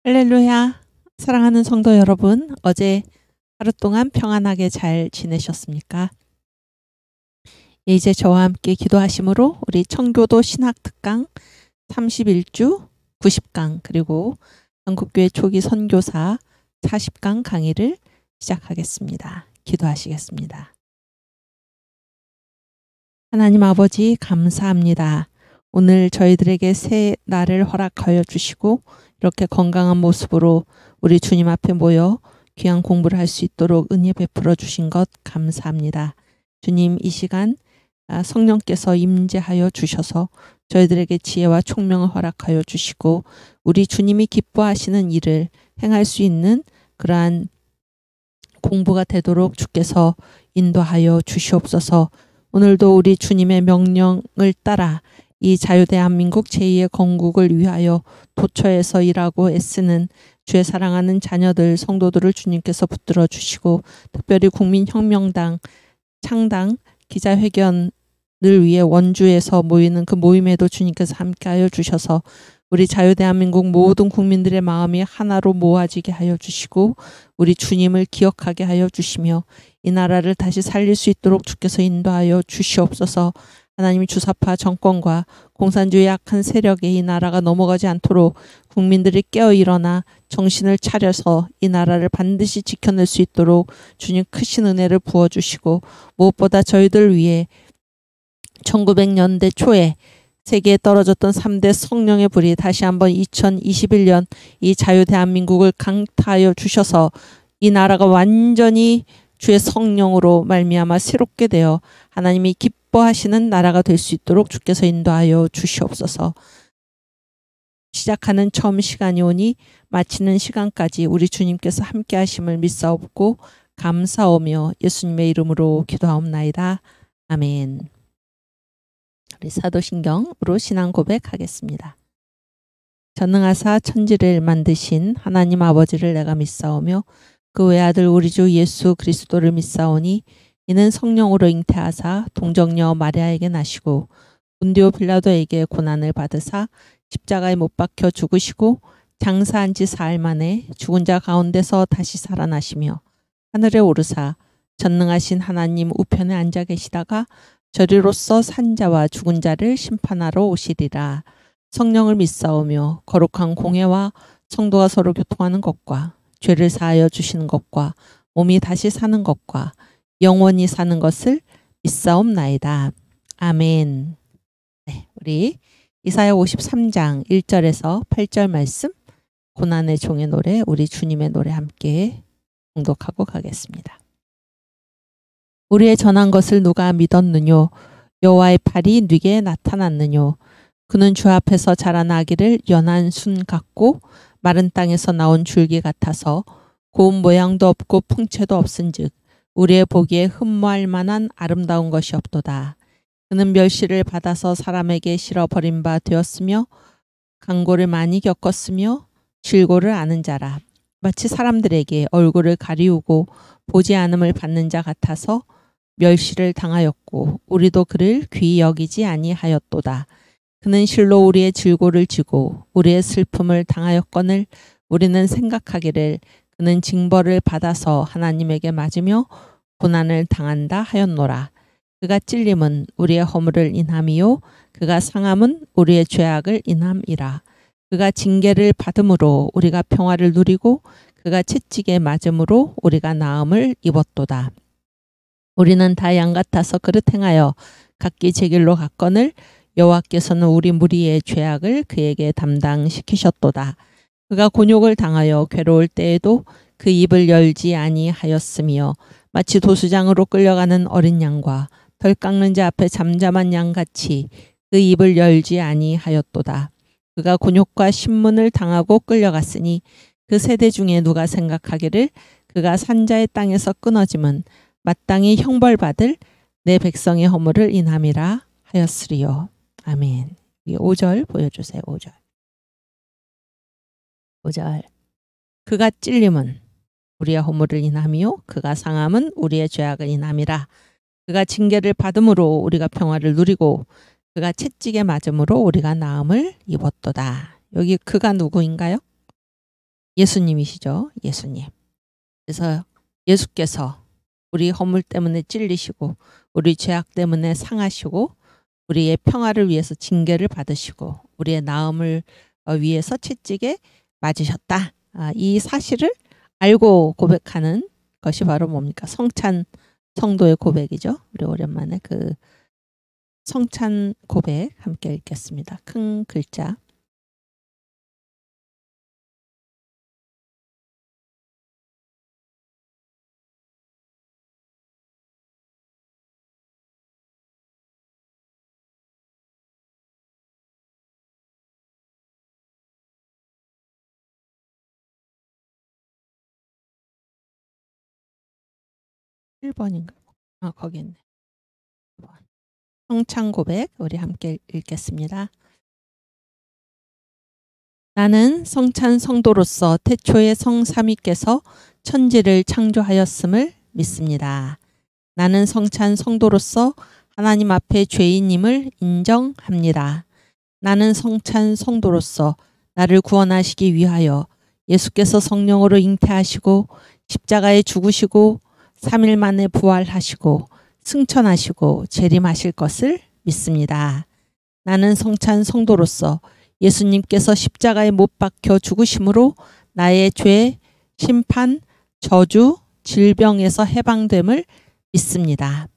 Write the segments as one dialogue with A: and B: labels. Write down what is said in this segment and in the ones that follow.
A: 할렐루야. 사랑하는 성도 여러분, 어제 하루 동안 평안하게 잘 지내셨습니까? 이제 저와 함께 기도하심으로 우리 청교도 신학특강 31주 90강 그리고 한국교회 초기 선교사 40강 강의를 시작하겠습니다. 기도하시겠습니다. 하나님 아버지 감사합니다. 오늘 저희들에게 새 날을 허락하여 주시고 이렇게 건강한 모습으로 우리 주님 앞에 모여 귀한 공부를 할 수 있도록 은혜 베풀어 주신 것 감사합니다. 주님, 이 시간 성령께서 임재하여 주셔서 저희들에게 지혜와 총명을 허락하여 주시고 우리 주님이 기뻐하시는 일을 행할 수 있는 그러한 공부가 되도록 주께서 인도하여 주시옵소서. 오늘도 우리 주님의 명령을 따라 이 자유대한민국 제2의 건국을 위하여 도처에서 일하고 애쓰는 주의 사랑하는 자녀들 성도들을 주님께서 붙들어 주시고 특별히 국민혁명당 창당 기자회견을 위해 원주에서 모이는 그 모임에도 주님께서 함께하여 주셔서 우리 자유대한민국 모든 국민들의 마음이 하나로 모아지게 하여 주시고 우리 주님을 기억하게 하여 주시며 이 나라를 다시 살릴 수 있도록 주께서 인도하여 주시옵소서. 하나님이 주사파 정권과 공산주의 약한 세력에 이 나라가 넘어가지 않도록 국민들이 깨어 일어나 정신을 차려서 이 나라를 반드시 지켜낼 수 있도록 주님 크신 은혜를 부어주시고 무엇보다 저희들 위해 1900년대 초에 세계에 떨어졌던 3대 성령의 불이 다시 한번 2021년 이 자유대한민국을 강타하여 주셔서 이 나라가 완전히 주의 성령으로 말미암아 새롭게 되어 하나님이 기뻐하시는 나라가 될 수 있도록 주께서 인도하여 주시옵소서. 시작하는 처음 시간이 오니 마치는 시간까지 우리 주님께서 함께 하심을 믿사옵고 감사하며 예수님의 이름으로 기도하옵나이다. 아멘. 우리 사도신경으로 신앙 고백하겠습니다. 전능하사 천지를 만드신 하나님 아버지를 내가 믿사오며 그 외아들 우리 주 예수 그리스도를 믿사오니 이는 성령으로 잉태하사 동정녀 마리아에게 나시고 본디오 빌라도에게 고난을 받으사 십자가에 못 박혀 죽으시고 장사한 지 사흘 만에 죽은 자 가운데서 다시 살아나시며 하늘에 오르사 전능하신 하나님 우편에 앉아 계시다가 저리로서 산 자와 죽은 자를 심판하러 오시리라. 성령을 믿사오며 거룩한 공회와 성도가 서로 교통하는 것과 죄를 사하여 주시는 것과 몸이 다시 사는 것과 영원히 사는 것을 믿사옵나이다. 아멘. 네, 우리 이사야 53장 1절에서 8절 말씀 고난의 종의 노래 우리 주님의 노래 함께 봉독하고 가겠습니다. 우리의 전한 것을 누가 믿었느뇨? 여호와의 팔이 네게 나타났느뇨? 그는 주 앞에서 자란 아기를 연한 순 같고 마른 땅에서 나온 줄기 같아서 고운 모양도 없고 풍채도 없은즉 우리의 보기에 흠모할 만한 아름다운 것이 없도다. 그는 멸시를 받아서 사람에게 실어 버린 바 되었으며 강고를 많이 겪었으며 질고를 아는 자라. 마치 사람들에게 얼굴을 가리우고 보지 않음을 받는 자 같아서 멸시를 당하였고 우리도 그를 귀히 여기지 아니하였도다. 그는 실로 우리의 질고를 지고 우리의 슬픔을 당하였거늘 우리는 생각하기를 그는 징벌을 받아서 하나님에게 맞으며 고난을 당한다 하였노라. 그가 찔림은 우리의 허물을 인함이요 그가 상함은 우리의 죄악을 인함이라. 그가 징계를 받음으로 우리가 평화를 누리고 그가 채찍에 맞음으로 우리가 나음을 입었도다. 우리는 다 양 같아서 그릇 행하여 각기 제 길로 갔거늘 여호와께서는 우리 무리의 죄악을 그에게 담당시키셨도다. 그가 곤욕을 당하여 괴로울 때에도 그 입을 열지 아니하였으며 마치 도수장으로 끌려가는 어린 양과 덜 깎는 자 앞에 잠잠한 양같이 그 입을 열지 아니하였도다. 그가 곤욕과 신문을 당하고 끌려갔으니 그 세대 중에 누가 생각하기를 그가 산자의 땅에서 끊어짐은 마땅히 형벌받을 내 백성의 허물을 인함이라 하였으리요. 아멘. 5절 보여주세요. 5절. 5절. 그가 찔림은 우리의 허물을 인함이요 그가 상함은 우리의 죄악을 인함이라. 그가 징계를 받음으로 우리가 평화를 누리고 그가 채찍에 맞음으로 우리가 나음을 입었도다. 여기 그가 누구인가요? 예수님이시죠. 예수님. 그래서 예수께서 우리 허물 때문에 찔리시고 우리 죄악 때문에 상하시고 우리의 평화를 위해서 징계를 받으시고 우리의 나음을 위해서 채찍에 맞으셨다. 이 사실을 알고 고백하는 것이 바로 뭡니까? 성찬 성도의 고백이죠. 우리 오랜만에 그 성찬 고백 함께 읽겠습니다. 큰 글자. 일 번인가? 거기 있네. 성찬 고백 우리 함께 읽겠습니다. 나는 성찬 성도로서 태초에 성삼위께서 천지를 창조하였음을 믿습니다. 나는 성찬 성도로서 하나님 앞에 죄인임을 인정합니다. 나는 성찬 성도로서 나를 구원하시기 위하여 예수께서 성령으로 잉태하시고 십자가에 죽으시고 3일 만에 부활하시고 승천하시고 재림하실 것을 믿습니다. 나는 성찬 성도로서 예수님께서 십자가에 못 박혀 죽으심으로 나의 죄, 심판, 저주, 질병에서 해방됨을 믿습니다.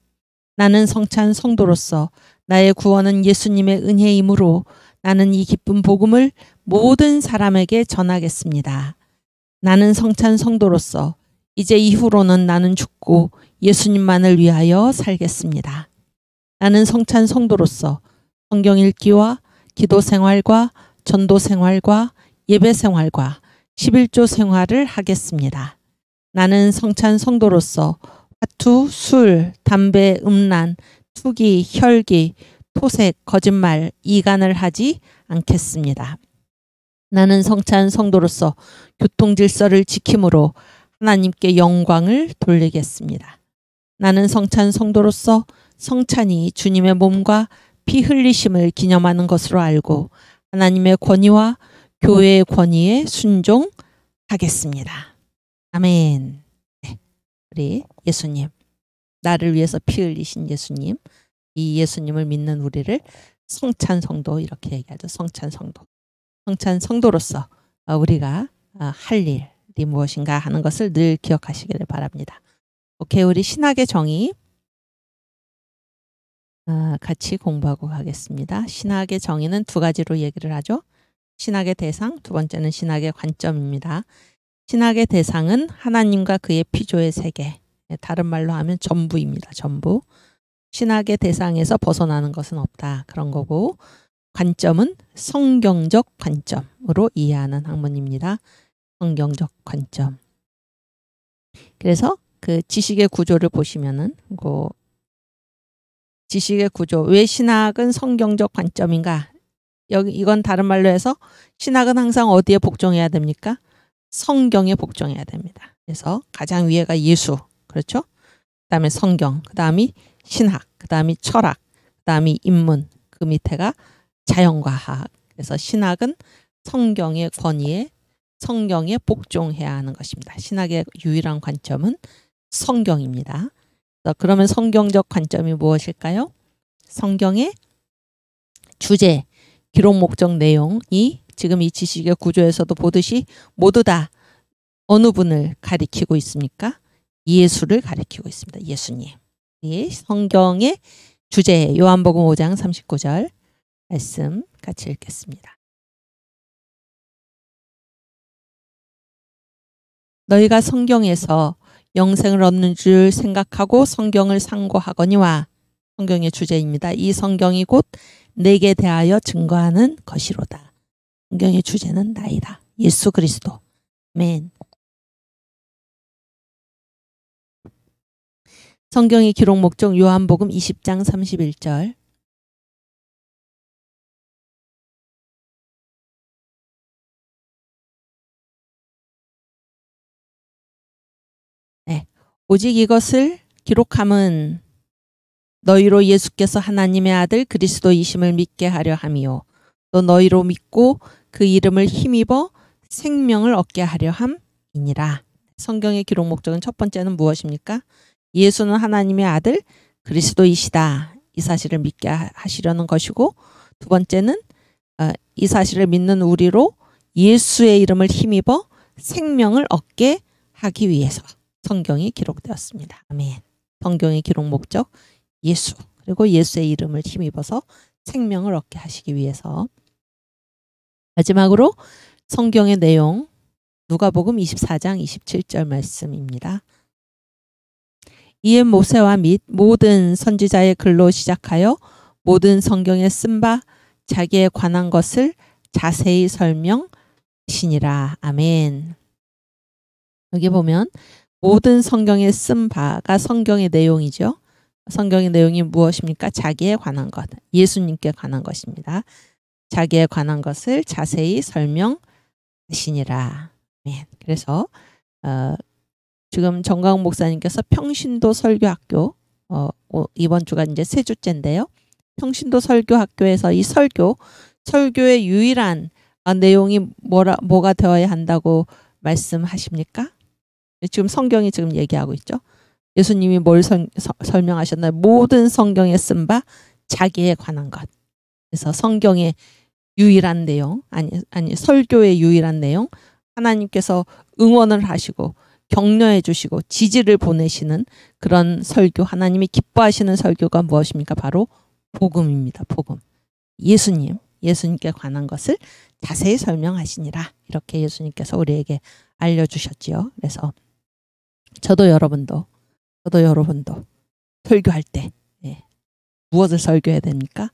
A: 나는 성찬 성도로서 나의 구원은 예수님의 은혜이므로 나는 이 기쁜 복음을 모든 사람에게 전하겠습니다. 나는 성찬 성도로서 이제 이후로는 나는 죽고 예수님만을 위하여 살겠습니다. 나는 성찬 성도로서 성경 읽기와 기도 생활과 전도 생활과 예배 생활과 11조 생활을 하겠습니다. 나는 성찬 성도로서 화투, 술, 담배, 음란, 투기, 혈기, 토색, 거짓말, 이간을 하지 않겠습니다. 나는 성찬 성도로서 교통 질서를 지킴으로 하나님께 영광을 돌리겠습니다. 나는 성찬 성도로서 성찬이 주님의 몸과 피 흘리심을 기념하는 것으로 알고 하나님의 권위와 교회의 권위에 순종하겠습니다. 아멘. 네, 우리 예수님, 나를 위해서 피 흘리신 예수님, 이 예수님을 믿는 우리를 성찬 성도 이렇게 얘기하죠. 성찬 성도. 성찬 성도로서 우리가 할 일이 무엇인가 하는 것을 늘 기억하시기를 바랍니다. 오케이, 우리 신학의 정의 같이 공부하고 가겠습니다. 신학의 정의는 두 가지로 얘기를 하죠. 신학의 대상, 두 번째는 신학의 관점입니다. 신학의 대상은 하나님과 그의 피조의 세계, 다른 말로 하면 전부입니다. 전부. 신학의 대상에서 벗어나는 것은 없다. 그런 거고, 관점은 성경적 관점으로 이해하는 학문입니다. 성경적 관점. 그래서 그 지식의 구조를 보시면은 지식의 구조, 왜 신학은 성경적 관점인가? 이건 다른 말로 해서 신학은 항상 어디에 복종해야 됩니까? 성경에 복종해야 됩니다. 그래서 가장 위에가 예수, 그렇죠? 그다음에 성경, 그다음이 신학, 그다음이 철학, 그다음이 인문, 그 밑에가 자연과학. 그래서 신학은 성경의 권위에 성경에 복종해야 하는 것입니다. 신학의 유일한 관점은 성경입니다. 그러면 성경적 관점이 무엇일까요? 성경의 주제, 기록 목적 내용이 지금 이 지식의 구조에서도 보듯이 모두 다 어느 분을 가리키고 있습니까? 예수를 가리키고 있습니다. 예수님. 이 성경의 주제, 요한복음 5장 39절 말씀 같이 읽겠습니다. 너희가 성경에서 영생을 얻는 줄 생각하고 성경을 상고하거니와, 성경의 주제입니다. 이 성경이 곧 내게 대하여 증거하는 것이로다. 성경의 주제는 나이다. 예수 그리스도. 아멘. 성경의 기록 목적 요한복음 20장 31절. 네. 오직 이것을 기록함은 너희로 예수께서 하나님의 아들 그리스도이심을 믿게 하려 함이요. 또 너희로 믿고 그 이름을 힘입어 생명을 얻게 하려 함이니라. 성경의 기록 목적은 첫 번째는 무엇입니까? 예수는 하나님의 아들 그리스도이시다. 이 사실을 믿게 하시려는 것이고, 두 번째는 이 사실을 믿는 우리로 예수의 이름을 힘입어 생명을 얻게 하기 위해서 성경이 기록되었습니다. 아멘. 성경의 기록 목적 예수, 그리고 예수의 이름을 힘입어서 생명을 얻게 하시기 위해서. 마지막으로 성경의 내용, 누가복음 24장 27절 말씀입니다. 이에 모세와 및 모든 선지자의 글로 시작하여 모든 성경에 쓴 바 자기에 관한 것을 자세히 설명하시니라. 아멘. 여기 보면 모든 성경에 쓴 바가 성경의 내용이죠. 성경의 내용이 무엇입니까? 자기에 관한 것, 예수님께 관한 것입니다. 자기에 관한 것을 자세히 설명하시니라. 아멘. 그래서 지금 정광훈 목사님께서 평신도 설교학교, 이번 주가 이제 세 주째인데요. 평신도 설교학교에서 이 설교의 유일한 내용이 뭐가 되어야 한다고 말씀하십니까? 지금 성경이 지금 얘기하고 있죠. 예수님이 뭘 설명하셨나요? 모든 성경에 쓴 바 자기에 관한 것. 그래서 성경의 유일한 내용, 아니 설교의 유일한 내용, 하나님께서 응원을 하시고 격려해 주시고 지지를 보내시는 그런 설교, 하나님이 기뻐하시는 설교가 무엇입니까? 바로 복음입니다. 복음. 예수님께 관한 것을 자세히 설명하시니라. 이렇게 예수님께서 우리에게 알려주셨지요. 그래서 저도 여러분도 설교할 때 무엇을 설교해야 됩니까?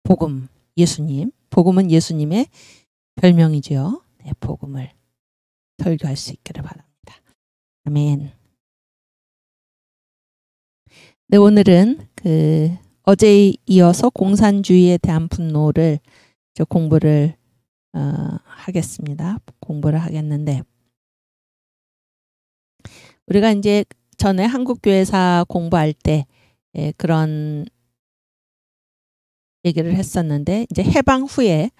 A: 복음, 예수님. 복음은 예수님의 별명이지요. 네, 복음을 설교할 수 있기를 바랍니다. 아멘. 네, 오늘은 어제에 이어서 공산주의에 대한 분노를 공부를 하겠습니다. 공부를 하겠는데, 우리가 이제 전에 한국교회사 공부할 때 그런 얘기를 했었는데, 이제 해방 후에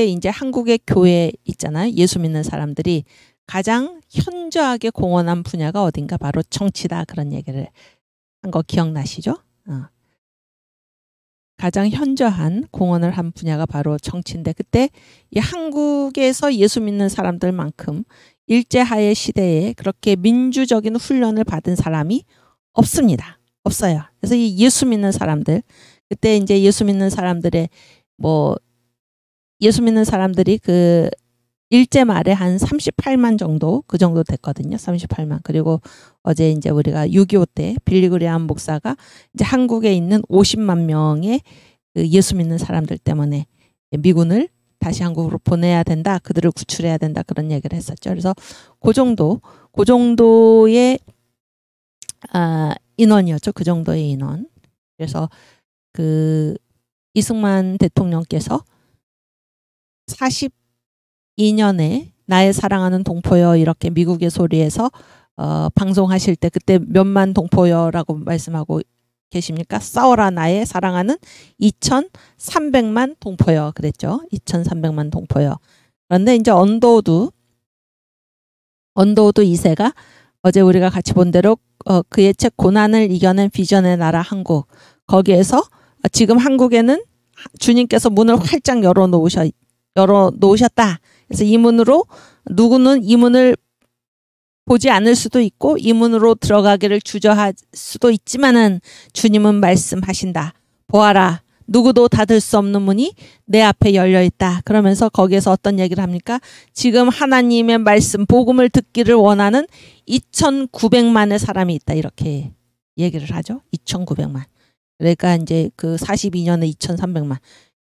A: 이제 한국의 교회 있잖아요. 예수 믿는 사람들이 가장 현저하게 공헌한 분야가 어딘가? 바로 정치다. 그런 얘기를 한 거 기억나시죠? 가장 현저한 공헌을 한 분야가 바로 정치인데, 그때 이 한국에서 예수 믿는 사람들만큼 일제하에 시대에 그렇게 민주적인 훈련을 받은 사람이 없습니다. 없어요. 그래서 이 예수 믿는 사람들, 그때 이제 예수 믿는 사람들이 그 일제 말에 한 38만 정도, 그 정도 됐거든요. 38만. 그리고 어제 이제 우리가 6.25 때 빌리그레암 목사가 이제 한국에 있는 50만 명의 그 예수 믿는 사람들 때문에 미군을 다시 한국으로 보내야 된다, 그들을 구출해야 된다, 그런 얘기를 했었죠. 그래서 그 정도의 인원이었죠. 그 정도의 인원. 그래서 이승만 대통령께서 42년에 나의 사랑하는 동포여, 이렇게 미국의 소리에서 방송하실 때 그때 몇만 동포여라고 말씀하고 계십니까? 싸워라 나의 사랑하는 2300만 동포여 그랬죠. 2300만 동포여. 그런데 이제 언더우드 2세가 어제 우리가 같이 본 대로 그의 책 고난을 이겨낸 비전의 나라 한국, 거기에서 지금 한국에는 주님께서 문을 활짝 열어놓으셨다. 그래서 이 문으로 누구는 이 문을 보지 않을 수도 있고 이 문으로 들어가기를 주저할 수도 있지만은 주님은 말씀하신다. 보아라, 누구도 닫을 수 없는 문이 내 앞에 열려 있다. 그러면서 거기에서 어떤 얘기를 합니까? 지금 하나님의 말씀, 복음을 듣기를 원하는 2,900만의 사람이 있다. 이렇게 얘기를 하죠. 2,900만. 그러니까 이제 그 42년에 2,300만.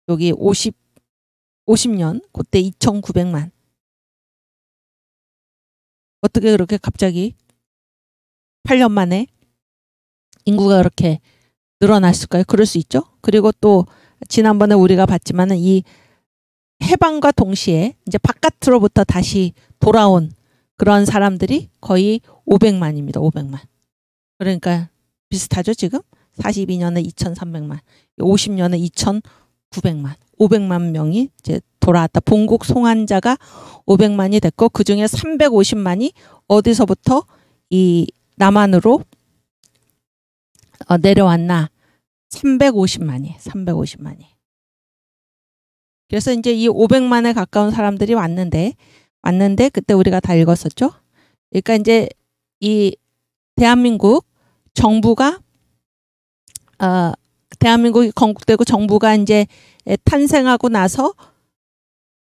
A: 여기 50년, 그때 2,900만. 어떻게 그렇게 갑자기 8년 만에 인구가 그렇게 늘어났을까요? 그럴 수 있죠. 그리고 또 지난번에 우리가 봤지만은 이 해방과 동시에 이제 바깥으로부터 다시 돌아온 그런 사람들이 거의 500만입니다. 500만. 그러니까 비슷하죠, 지금? 42년에 2,300만, 50년에 2,900만. 500만 명이 이제 돌아왔다. 본국 송환자가 500만이 됐고 그 중에 350만이 어디서부터 이 남한으로 내려왔나? 350만이. 그래서 이제 이 500만에 가까운 사람들이 왔는데 그때 우리가 다 읽었었죠. 그러니까 이제 이 대한민국 정부가 대한민국이 건국되고 정부가 이제 탄생하고 나서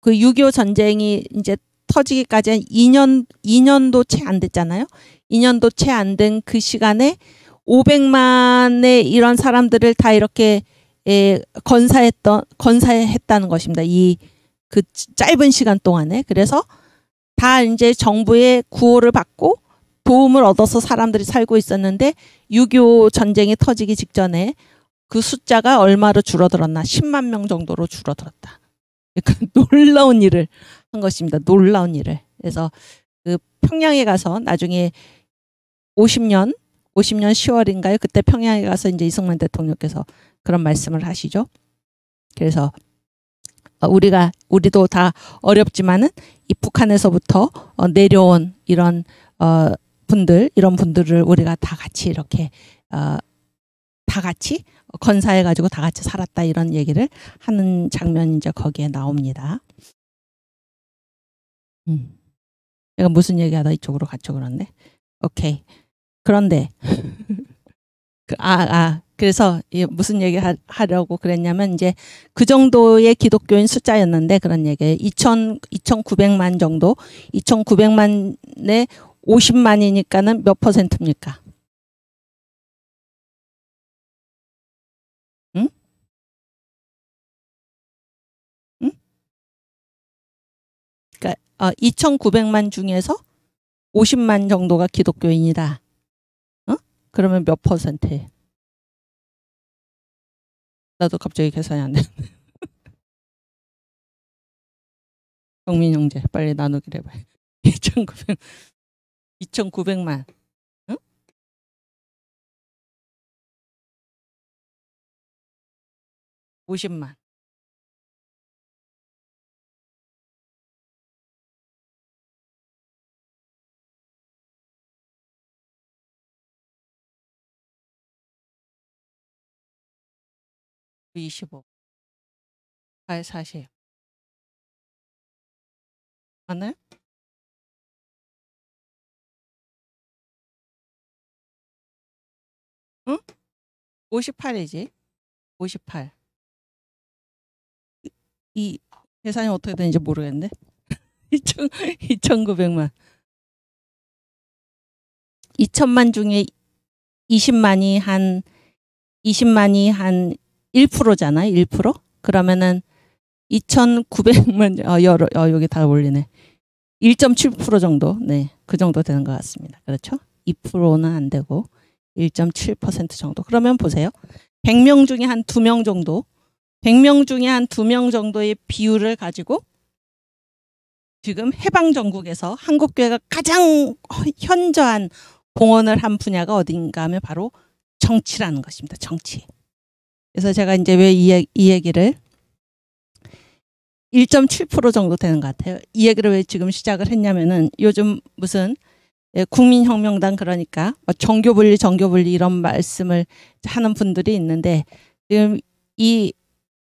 A: 그 6.25 전쟁이 이제 터지기까지 한 2년도 채 안 됐잖아요. 2년도 채 안 된 그 시간에 500만의 이런 사람들을 다 이렇게 건사했다는 것입니다. 이 그 짧은 시간 동안에. 그래서 다 이제 정부의 구호를 받고 도움을 얻어서 사람들이 살고 있었는데 6.25 전쟁이 터지기 직전에 그 숫자가 얼마로 줄어들었나? 10만 명 정도로 줄어들었다. 그러니까 놀라운 일을 한 것입니다. 놀라운 일을. 그래서 그 평양에 가서 나중에 50년 10월인가요? 그때 평양에 가서 이제 이승만 대통령께서 그런 말씀을 하시죠. 그래서 우리도 다 어렵지만은 이 북한에서부터 내려온 이런 이런 분들을 우리가 다 같이 이렇게 다 같이 건사해가지고 다 같이 살았다 이런 얘기를 하는 장면이 이제 거기에 나옵니다. 내가 무슨 얘기하다 이쪽으로 갔죠, 그런데. 오케이. 그런데 그래서 무슨 얘기 하려고 그랬냐면 이제 그 정도의 기독교인 숫자였는데 그런 얘기예요. 2,900만 정도. 2,900만에 50만이니까는 몇 퍼센트입니까? 응? 응? 그러니까 2,900만 중에서 50만 정도가 기독교인이다. 그러면 몇 퍼센트? 나도 갑자기 계산이 안 돼. 경민 형제 빨리 나누기를 해봐요. 2,900만. 응? 50만. 그 25. 8, 40. 맞나요? 응? 58이지. 58. 이 계산이 어떻게 되는지 모르겠는데. 2,900만. 2천만 중에 20만이 한 1%잖아요. 1%? 그러면은 2,900만 여기 다 올리네. 1.7% 정도. 네. 그 정도 되는 것 같습니다. 그렇죠? 2%는 안 되고 1.7% 정도. 그러면 보세요. 100명 중에 한 2명 정도. 100명 중에 한 2명 정도의 비율을 가지고 지금 해방 전국에서 한국교회가 가장 현저한 공헌을 한 분야가 어딘가 하면 바로 정치라는 것입니다. 정치. 그래서 제가 이제 왜 이 얘기를 1.7% 정도 되는 것 같아요. 이 얘기를 왜 지금 시작을 했냐면은 요즘 무슨 국민혁명당 그러니까 정교분리 이런 말씀을 하는 분들이 있는데 지금 이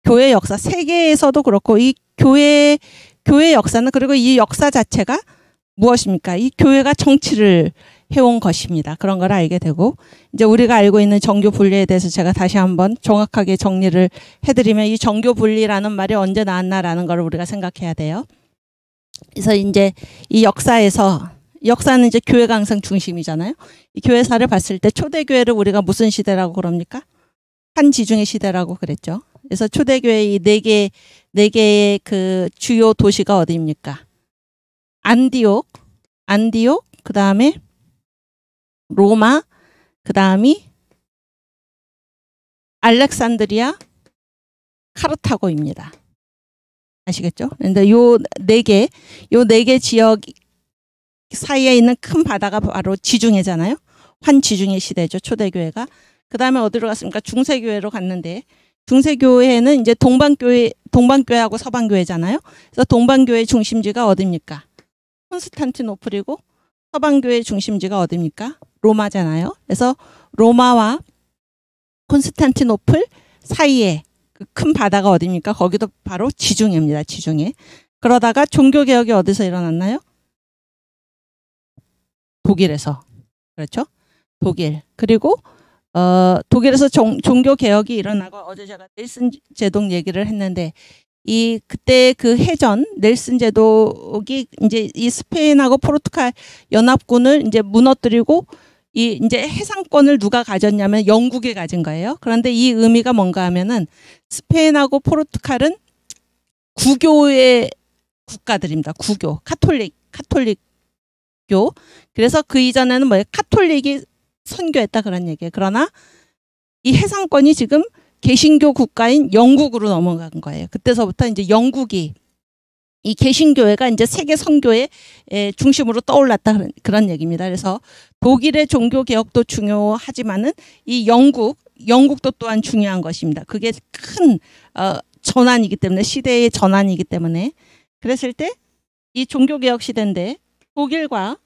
A: 교회 역사 세계에서도 그렇고 이 교회 역사는 그리고 이 역사 자체가 무엇입니까? 이 교회가 정치를 해온 것입니다. 그런 걸 알게 되고 이제 우리가 알고 있는 정교 분리에 대해서 제가 다시 한번 정확하게 정리를 해드리면 이 정교 분리라는 말이 언제 나왔나라는 걸 우리가 생각해야 돼요. 그래서 이제 이 역사는 이제 교회가 항상 중심이잖아요. 이 교회사를 봤을 때 초대교회를 우리가 무슨 시대라고 그럽니까? 한지중의 시대라고 그랬죠. 그래서 초대교회 이 네 개의 그 주요 도시가 어디입니까? 안디옥, 그 다음에 로마, 그 다음이 알렉산드리아, 카르타고입니다. 아시겠죠? 근데 요 네 개 지역 사이에 있는 큰 바다가 바로 지중해잖아요. 환지중해 시대죠. 초대교회가. 그 다음에 어디로 갔습니까? 중세교회로 갔는데 중세교회는 이제 동방교회하고 서방교회잖아요. 그래서 동방교회 중심지가 어디입니까? 콘스탄티노플이고 서방교회 중심지가 어디입니까? 로마잖아요. 그래서 로마와 콘스탄티노플 사이에 그 큰 바다가 어디입니까? 거기도 바로 지중해입니다. 지중해. 그러다가 종교개혁이 어디서 일어났나요? 독일에서. 그렇죠? 독일. 그리고 독일에서 종교개혁이 일어나고 어제 제가 넬슨 제독 얘기를 했는데 그때 그 해전 넬슨 제독이 이제 이 스페인하고 포르투갈 연합군을 이제 무너뜨리고 이제 해상권을 누가 가졌냐면 영국이 가진 거예요. 그런데 이 의미가 뭔가 하면은 스페인하고 포르투갈은 구교의 국가들입니다. 구교, 카톨릭교. 그래서 그 이전에는 뭐예요? 카톨릭이 선교했다 그런 얘기예요. 그러나 이 해상권이 지금 개신교 국가인 영국으로 넘어간 거예요. 그때서부터 이제 영국이 이 개신교회가 이제 세계 선교의 중심으로 떠올랐다 그런 얘기입니다. 그래서 독일의 종교 개혁도 중요하지만은 이 영국도 또한 중요한 것입니다. 그게 큰 전환이기 때문에 시대의 전환이기 때문에 그랬을 때 이 종교 개혁 시대인데 독일과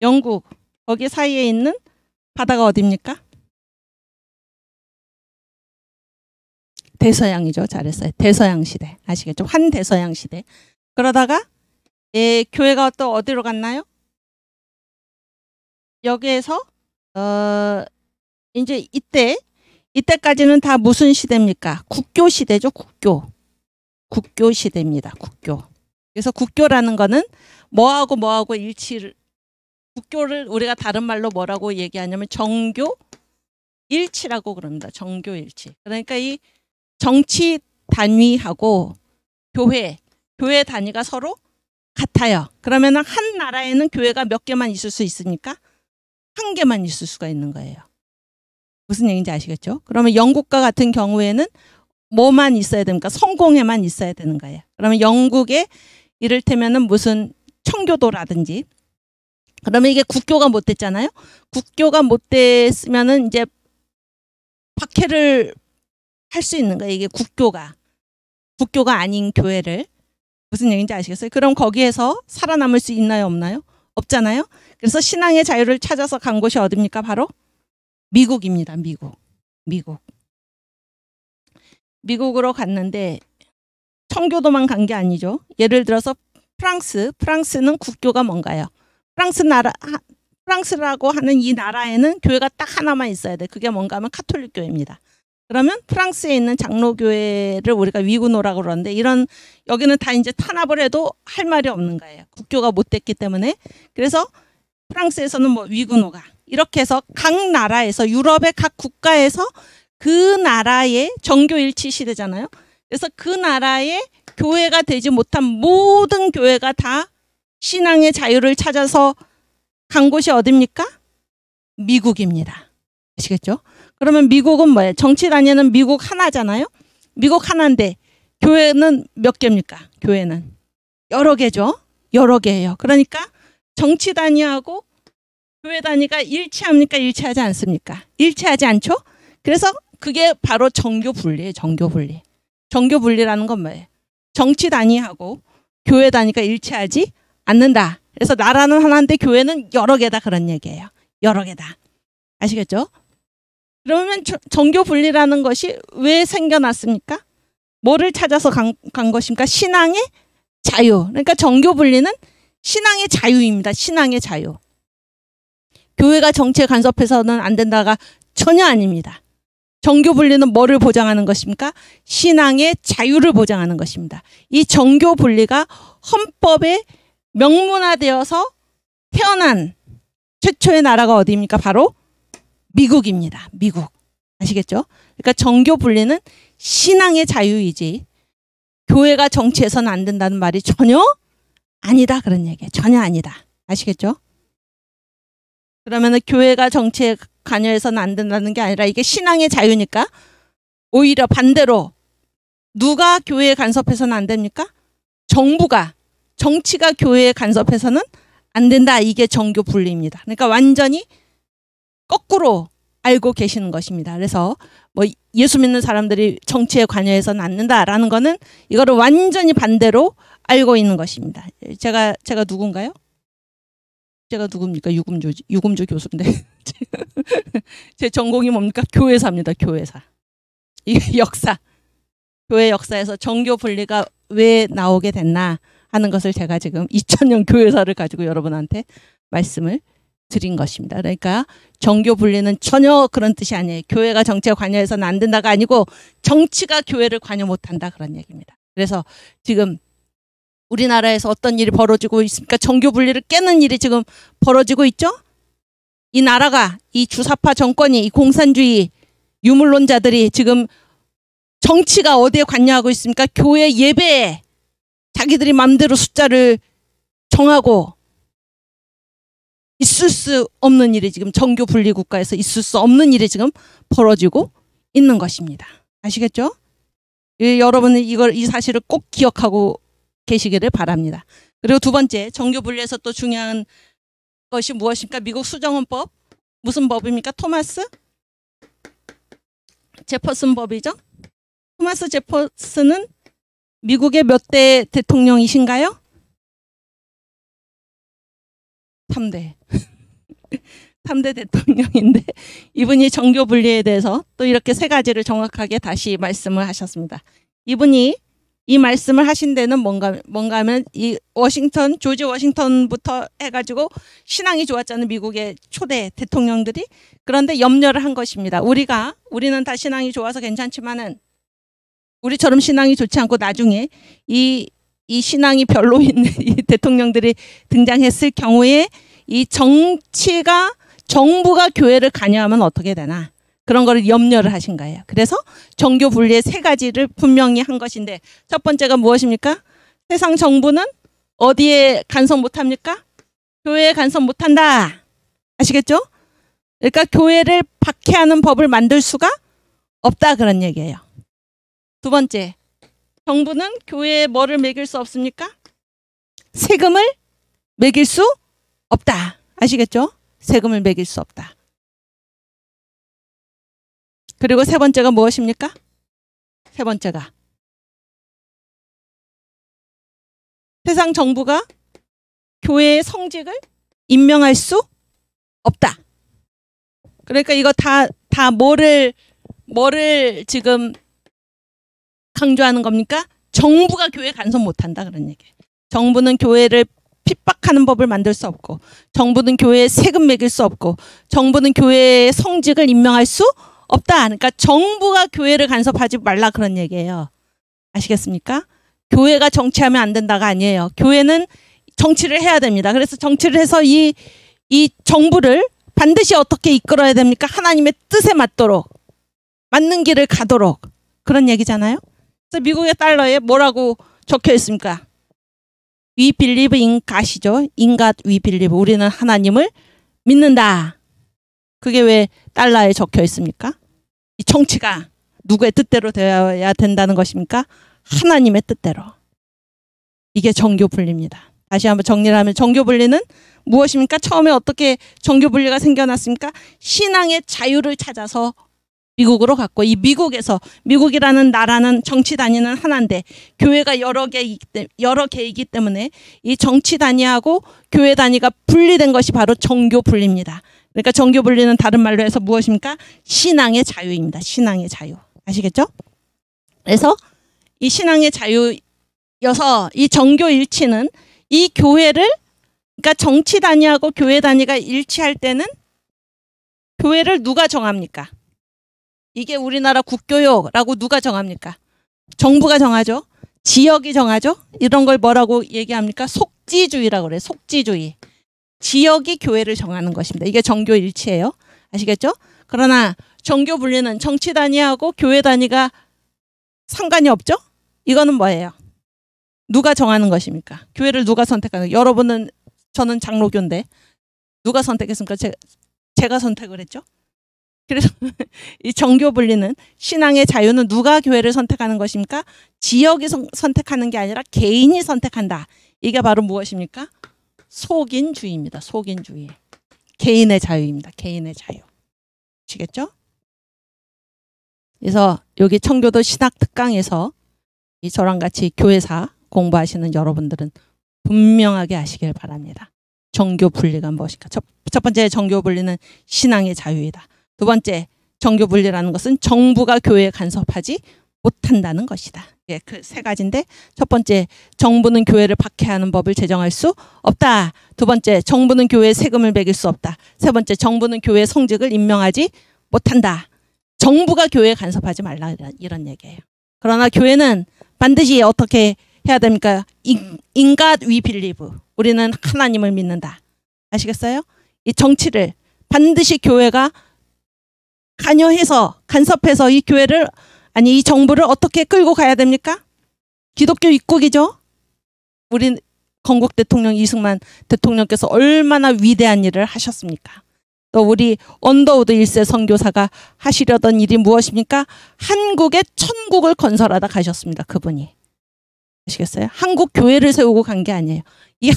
A: 영국 거기 사이에 있는 바다가 어디입니까? 대서양이죠. 잘했어요. 대서양 시대. 아시겠죠? 환대서양 시대. 그러다가 교회가 또 어디로 갔나요? 여기에서 이제 이때까지는 다 무슨 시대입니까? 국교 시대죠. 국교 시대입니다. 국교. 그래서 국교라는 거는 뭐하고 일치를 국교를 우리가 다른 말로 뭐라고 얘기하냐면 정교 일치라고 그럽니다. 정교 일치. 그러니까 이 정치 단위하고 교회 단위가 서로 같아요. 그러면 한 나라에는 교회가 몇 개만 있을 수 있습니까? 한 개만 있을 수가 있는 거예요. 무슨 얘기인지 아시겠죠? 그러면 영국과 같은 경우에는 뭐만 있어야 됩니까? 성공회만 있어야 되는 거예요. 그러면 영국에 이를테면은 무슨 청교도라든지 그러면 이게 국교가 못 됐잖아요. 국교가 못 됐으면은 이제 박해를 할 수 있는 거예요. 이게 국교가 아닌 교회를 무슨 얘기인지 아시겠어요? 그럼 거기에서 살아남을 수 있나요? 없나요? 없잖아요. 그래서 신앙의 자유를 찾아서 간 곳이 어디입니까? 바로 미국입니다. 미국으로 갔는데 청교도만 간 게 아니죠. 예를 들어서 프랑스는 국교가 뭔가요? 프랑스라고 하는 이 나라에는 교회가 딱 하나만 있어야 돼. 그게 뭔가 하면 카톨릭 교회입니다. 그러면 프랑스에 있는 장로교회를 우리가 위구노라고 그러는데 여기는 다 이제 탄압을 해도 할 말이 없는 거예요. 국교가 못 됐기 때문에. 그래서 프랑스에서는 뭐 위구노가 이렇게 해서 각 나라에서 유럽의 각 국가에서 그 나라의 정교일치 시대잖아요. 그래서 그 나라의 교회가 되지 못한 모든 교회가 다 신앙의 자유를 찾아서 간 곳이 어디입니까? 미국입니다. 아시겠죠? 그러면 미국은 뭐예요? 정치 단위는 미국 하나잖아요. 미국 하나인데 교회는 몇 개입니까? 교회는 여러 개죠. 여러 개예요. 그러니까 정치 단위하고 교회 단위가 일치합니까? 일치하지 않습니까? 일치하지 않죠? 그래서 그게 바로 정교 분리예요. 정교 분리. 정교 분리라는 건 뭐예요? 정치 단위하고 교회 단위가 일치하지 않는다. 그래서 나라는 하나인데 교회는 여러 개다 그런 얘기예요. 여러 개다. 아시겠죠? 그러면 정교 분리라는 것이 왜 생겨났습니까? 뭐를 찾아서 간 것입니까? 신앙의 자유. 그러니까 정교 분리는 신앙의 자유입니다. 신앙의 자유. 교회가 정치에 간섭해서는 안 된다가 전혀 아닙니다. 정교 분리는 뭐를 보장하는 것입니까? 신앙의 자유를 보장하는 것입니다. 이 정교 분리가 헌법에 명문화되어서 태어난 최초의 나라가 어디입니까? 바로 미국입니다. 미국. 아시겠죠? 그러니까 정교 분리는 신앙의 자유이지 교회가 정치해서는 안 된다는 말이 전혀 아니다 그런 얘기예요. 전혀 아니다. 아시겠죠? 그러면 교회가 정치에 관여해서는 안 된다는 게 아니라 이게 신앙의 자유니까 오히려 반대로 누가 교회에 간섭해서는 안 됩니까? 정치가 교회에 간섭해서는 안 된다. 이게 정교 분리입니다. 그러니까 완전히 거꾸로 알고 계시는 것입니다. 그래서 뭐 예수 믿는 사람들이 정치에 관여해서는 않는다라는 거는 이거를 완전히 반대로 알고 있는 것입니다. 제가 누군가요? 제가 누굽니까? 유금주 교수인데 제 전공이 뭡니까? 교회사입니다. 교회사. 이게 역사. 교회 역사에서 정교 분리가 왜 나오게 됐나 하는 것을 제가 지금 2000년 교회사를 가지고 여러분한테 말씀을 드린 것입니다. 그러니까 정교 분리는 전혀 그런 뜻이 아니에요. 교회가 정치에 관여해서는 안 된다가 아니고 정치가 교회를 관여 못한다 그런 얘기입니다. 그래서 지금 우리나라에서 어떤 일이 벌어지고 있습니까? 정교 분리를 깨는 일이 지금 벌어지고 있죠? 이 나라가 이 주사파 정권이 이 공산주의 유물론자들이 지금 정치가 어디에 관여하고 있습니까? 교회 예배에 자기들이 마음대로 숫자를 정하고 있을 수 없는 일이 지금 정교 분리 국가에서 있을 수 없는 일이 지금 벌어지고 있는 것입니다. 아시겠죠? 여러분은 이 사실을 꼭 기억하고 계시기를 바랍니다. 그리고 두 번째, 정교 분리에서 또 중요한 것이 무엇입니까? 미국 수정헌법. 무슨 법입니까? 토마스 제퍼슨 법이죠. 토마스 제퍼슨은 미국의 몇 대 대통령이신가요? 3대. 3대 대통령인데 이분이 정교 분리에 대해서 또 이렇게 세 가지를 정확하게 다시 말씀을 하셨습니다. 이분이 이 말씀을 하신 데는 뭔가 하면 이 조지 워싱턴부터 해가지고 신앙이 좋았잖아요. 미국의 초대 대통령들이. 그런데 염려를 한 것입니다. 우리는 다 신앙이 좋아서 괜찮지만은 우리처럼 신앙이 좋지 않고 나중에 이 신앙이 별로인 이 대통령들이 등장했을 경우에 이 정부가 교회를 관여하면 어떻게 되나 그런 거를 염려를 하신 거예요. 그래서 정교 분리의 세 가지를 분명히 한 것인데 첫 번째가 무엇입니까? 세상 정부는 어디에 간섭 못합니까? 교회에 간섭 못한다. 아시겠죠? 그러니까 교회를 박해하는 법을 만들 수가 없다 그런 얘기예요. 두 번째, 정부는 교회에 뭐를 매길 수 없습니까? 세금을 매길 수 없다. 아시겠죠? 세금을 매길 수 없다. 그리고 세 번째가 무엇입니까? 세 번째가 세상 정부가 교회의 성직을 임명할 수 없다. 그러니까 이거 다 뭐를 지금 강조하는 겁니까? 정부가 교회에 간섭 못한다 그런 얘기예요. 정부는 교회를 핍박하는 법을 만들 수 없고 정부는 교회에 세금 매길 수 없고 정부는 교회의 성직을 임명할 수 없다. 그러니까 정부가 교회를 간섭하지 말라 그런 얘기예요. 아시겠습니까? 교회가 정치하면 안 된다가 아니에요. 교회는 정치를 해야 됩니다. 그래서 정치를 해서 이 정부를 반드시 어떻게 이끌어야 됩니까? 하나님의 뜻에 맞도록 맞는 길을 가도록 그런 얘기잖아요. 그래서 미국의 달러에 뭐라고 적혀 있습니까? We believe in God이죠. In God we believe. 우리는 하나님을 믿는다. 그게 왜 달러에 적혀 있습니까? 이 정치가 누구의 뜻대로 되어야 된다는 것입니까? 하나님의 뜻대로. 이게 정교 분리입니다. 다시 한번 정리를 하면 정교 분리는 무엇입니까? 처음에 어떻게 정교 분리가 생겨났습니까? 신앙의 자유를 찾아서 미국으로 갔고 이 미국이라는 나라는 정치 단위는 하나인데 교회가 여러 개이기 때문에 이 정치 단위하고 교회 단위가 분리된 것이 바로 정교 분리입니다. 그러니까 정교 분리는 다른 말로 해서 무엇입니까? 신앙의 자유입니다. 신앙의 자유. 아시겠죠? 그래서 이 신앙의 자유여서 이 정교 일치는 이 교회를 그러니까 정치 단위하고 교회 단위가 일치할 때는 교회를 누가 정합니까? 이게 우리나라 국교요라고 누가 정합니까? 정부가 정하죠. 지역이 정하죠. 이런 걸 뭐라고 얘기합니까? 속지주의라고 그래요. 속지주의. 지역이 교회를 정하는 것입니다. 이게 정교 일치예요. 아시겠죠? 그러나 정교 분리는 정치 단위하고 교회 단위가 상관이 없죠? 이거는 뭐예요? 누가 정하는 것입니까? 교회를 누가 선택하는 거예요? 저는 장로교인데 누가 선택했습니까? 제가 선택을 했죠. 그래서 이 정교 분리는 신앙의 자유는 누가 교회를 선택하는 것입니까? 지역이 선택하는 게 아니라 개인이 선택한다. 이게 바로 무엇입니까? 속인주의입니다. 속인주의. 개인의 자유입니다. 개인의 자유. 아시겠죠? 그래서 여기 청교도 신학 특강에서 저랑 같이 교회사 공부하시는 여러분들은 분명하게 아시길 바랍니다. 정교 분리가 무엇인가. 첫 번째 정교 분리는 신앙의 자유이다. 두 번째 정교 분리라는 것은 정부가 교회에 간섭하지 못한다는 것이다. 예, 그 세 가지인데 첫 번째 정부는 교회를 박해하는 법을 제정할 수 없다. 두 번째 정부는 교회에 세금을 매길 수 없다. 세 번째 정부는 교회의 성직을 임명하지 못한다. 정부가 교회에 간섭하지 말라 이런 얘기예요. 그러나 교회는 반드시 어떻게 해야 됩니까? In God we believe. 우리는 하나님을 믿는다. 아시겠어요? 이 정치를 반드시 교회가 관여해서 간섭해서 이 교회를 아니 이 정부를 어떻게 끌고 가야 됩니까? 기독교 입국이죠. 우리 건국 대통령 이승만 대통령께서 얼마나 위대한 일을 하셨습니까? 또 우리 언더우드 1세 선교사가 하시려던 일이 무엇입니까? 한국의 천국을 건설하다 가셨습니다. 그분이. 아시겠어요? 한국 교회를 세우고 간 게 아니에요. 이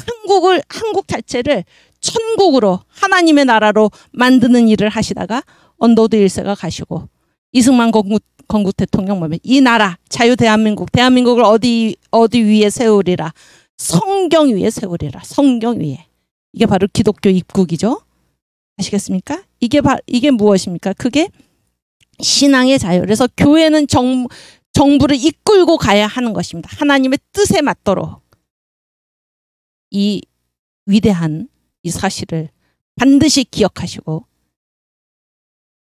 A: 한국 자체를 천국으로 하나님의 나라로 만드는 일을 하시다가 언더우드 1세가 가시고 이승만 건국 대통령 보면 이 나라 자유 대한민국을 어디 위에 세우리라. 성경 위에 세우리라. 성경 위에. 이게 바로 기독교 입국이죠. 아시겠습니까? 이게 무엇입니까? 그게 신앙의 자유. 그래서 교회는 정부를 이끌고 가야 하는 것입니다. 하나님의 뜻에 맞도록 이 위대한 이 사실을 반드시 기억하시고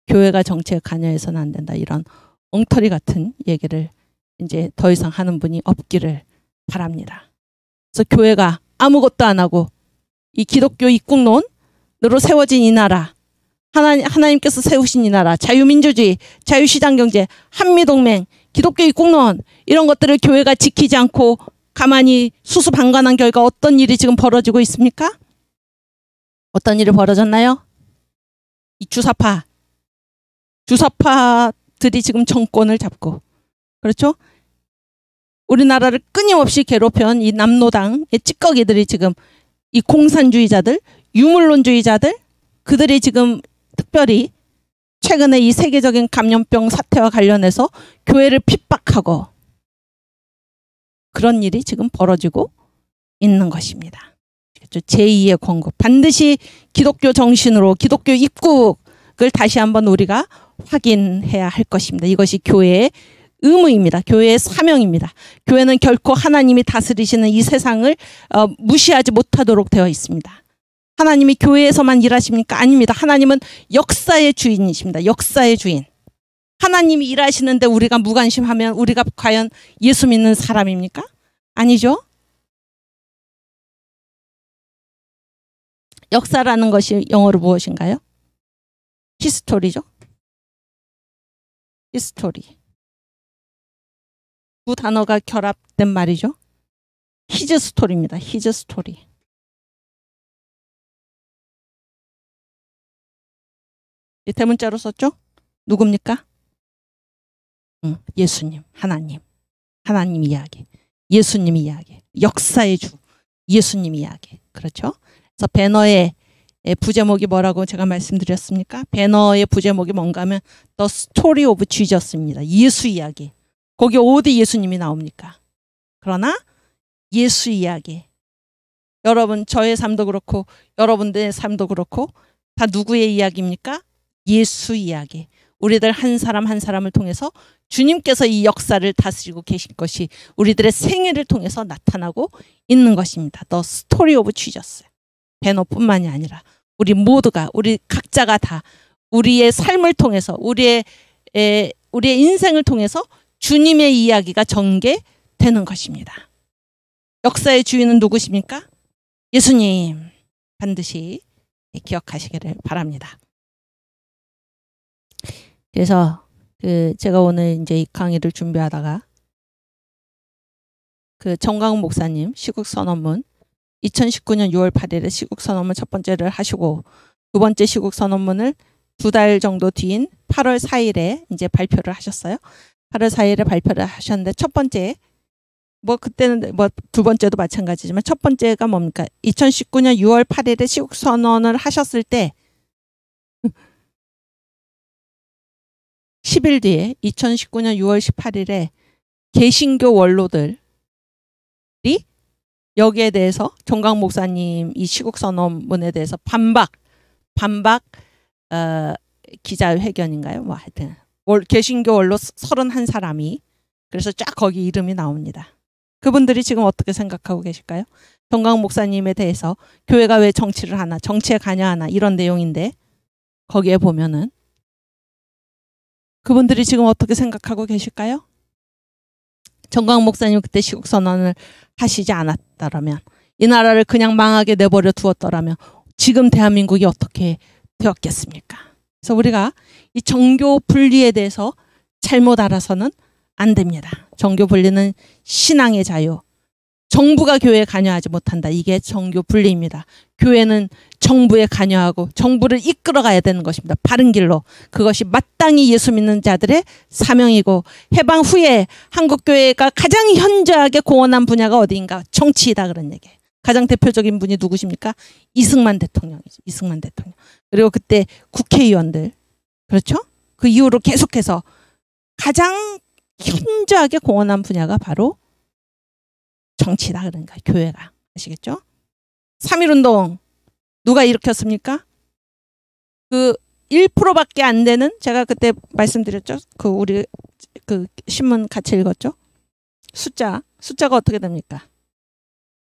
A: 교회가 정치에 관여해서는 안 된다. 이런 엉터리 같은 얘기를 이제 더 이상 하는 분이 없기를 바랍니다. 그래서 교회가 아무것도 안 하고 이 기독교 입국론으로 세워진 이 나라, 하나님께서 세우신 이 나라, 자유민주주의, 자유시장경제, 한미동맹, 기독교 입국론 이런 것들을 교회가 지키지 않고 가만히 수수방관한 결과 어떤 일이 지금 벌어지고 있습니까? 어떤 일이 벌어졌나요? 이 주사파들이 지금 정권을 잡고, 그렇죠? 우리나라를 끊임없이 괴롭혀온 이 남노당의 찌꺼기들이 지금 이 공산주의자들, 유물론주의자들, 그들이 지금 특별히 최근에 이 세계적인 감염병 사태와 관련해서 교회를 핍박하고 그런 일이 지금 벌어지고 있는 것입니다. 제2의 건국. 반드시 기독교 정신으로 기독교 입국을 다시 한번 우리가 확인해야 할 것입니다. 이것이 교회의 의무입니다. 교회의 사명입니다. 교회는 결코 하나님이 다스리시는 이 세상을 무시하지 못하도록 되어 있습니다. 하나님이 교회에서만 일하십니까? 아닙니다. 하나님은 역사의 주인이십니다. 역사의 주인. 하나님이 일하시는데 우리가 무관심하면 우리가 과연 예수 믿는 사람입니까? 아니죠. 역사라는 것이 영어로 무엇인가요? 히스토리죠. 히스토리. 두 단어가 결합된 말이죠. 히즈 스토리입니다. 히즈 스토리. 이 대문자로 썼죠? 누굽니까? 예수님, 하나님 이야기, 예수님 이야기, 역사의 주, 예수님 이야기. 그렇죠? 그래서 배너의 부제목이 뭐라고 제가 말씀드렸습니까? 배너의 부제목이 뭔가 하면 The Story of Jesus입니다. 예수 이야기. 거기 어디 예수님이 나옵니까? 그러나 예수 이야기. 여러분, 저의 삶도 그렇고 여러분들의 삶도 그렇고 다 누구의 이야기입니까? 예수 이야기. 우리들 한 사람 한 사람을 통해서 주님께서 이 역사를 다스리고 계신 것이 우리들의 생애를 통해서 나타나고 있는 것입니다. The Story of Jesus. 배너뿐만이 아니라 우리 모두가, 우리 각자가 다 우리의 삶을 통해서 우리의 인생을 통해서 주님의 이야기가 전개되는 것입니다. 역사의 주인은 누구십니까? 예수님. 반드시 기억하시기를 바랍니다. 그래서 제가 오늘 이제 이 강의를 준비하다가 정광훈 목사님 시국선언문 2019년 6월 8일에 시국선언문 첫 번째를 하시고 두 번째 시국선언문을 2달 정도 뒤인 8월 4일에 이제 발표를 하셨어요. 8월 4일에 발표를 하셨는데 첫 번째 그때는 두 번째도 마찬가지지만 첫 번째가 뭡니까? 2019년 6월 8일에 시국선언을 하셨을 때 10일 뒤에 2019년 6월 18일에 개신교 원로들이 여기에 대해서 정강 목사님 이 시국선언문에 대해서 반박 기자회견인가요? 뭐 하여튼 개신교 원로 31사람이 그래서 쫙 거기 이름이 나옵니다. 그분들이 지금 어떻게 생각하고 계실까요? 정강 목사님에 대해서 교회가 왜 정치를 하나, 정치에 관여하나 이런 내용인데 거기에 보면은 그분들이 지금 어떻게 생각하고 계실까요? 정강 목사님 그때 시국선언을 하시지 않았다라면, 이 나라를 그냥 망하게 내버려 두었더라면 지금 대한민국이 어떻게 되었겠습니까? 그래서 우리가 이 정교 분리에 대해서 잘못 알아서는 안 됩니다. 정교 분리는 신앙의 자유. 정부가 교회에 관여하지 못한다. 이게 정교 분리입니다. 교회는 정부에 관여하고 정부를 이끌어가야 되는 것입니다. 바른 길로. 그것이 마땅히 예수 믿는 자들의 사명이고, 해방 후에 한국교회가 가장 현저하게 공헌한 분야가 어디인가? 정치이다, 그런 얘기예요. 가장 대표적인 분이 누구십니까? 이승만 대통령이죠. 이승만 대통령. 그리고 그때 국회의원들. 그렇죠? 그 이후로 계속해서 가장 현저하게 공헌한 분야가 바로 정치다, 그러니까 교회가. 아시겠죠? 3.1운동 누가 일으켰습니까? 그 1%밖에 안 되는, 제가 그때 말씀드렸죠? 그 우리 그 신문 같이 읽었죠? 숫자가 어떻게 됩니까?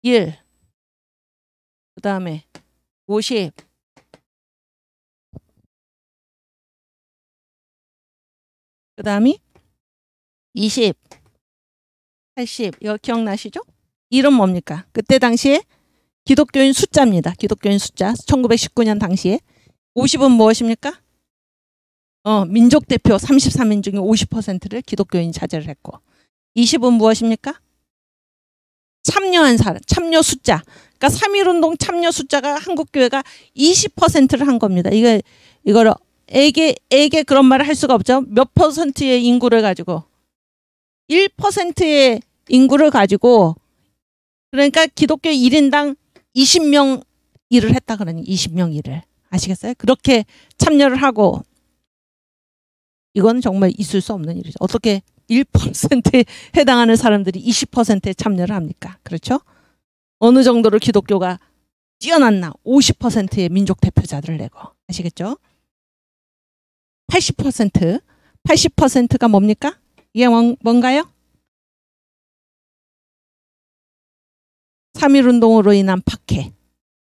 A: 1, 그 다음에 50, 그 다음이 20, 80, 이거 기억나시죠? 이름 뭡니까? 그때 당시에 기독교인 숫자입니다. 기독교인 숫자. 1919년 당시에. 50은 무엇입니까? 민족 대표 33인 중에 50%를 기독교인이 차지를 했고, 20은 무엇입니까? 참여한 사람, 참여 숫자. 그러니까 3.1운동 참여 숫자가 한국교회가 20%를 한 겁니다. 이걸 에게 그런 말을 할 수가 없죠. 몇 퍼센트의 인구를 가지고 1%의 인구를 가지고, 그러니까 기독교 1인당 20명 일을 했다 그러니 20명 일을. 아시겠어요? 그렇게 참여를 하고, 이건 정말 있을 수 없는 일이죠. 어떻게 1%에 해당하는 사람들이 20%에 참여를 합니까? 그렇죠? 어느 정도로 기독교가 뛰어났나? 50%의 민족 대표자들을 내고. 아시겠죠? 80%가 뭡니까? 이게 뭔가요? 3.1운동으로 인한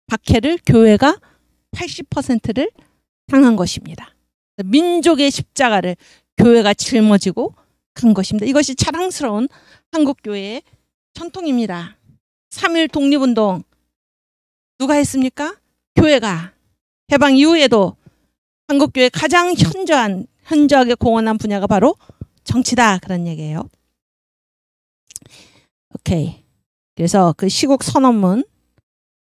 A: 박해를 교회가 80%를 당한 것입니다. 민족의 십자가를 교회가 짊어지고 간 것입니다. 이것이 자랑스러운 한국교회의 전통입니다. 3.1 독립운동 누가 했습니까? 교회가. 해방 이후에도 한국교회 가장 현저하게 공헌한 분야가 바로 정치다, 그런 얘기예요. 오케이. 그래서 그 시국 선언문,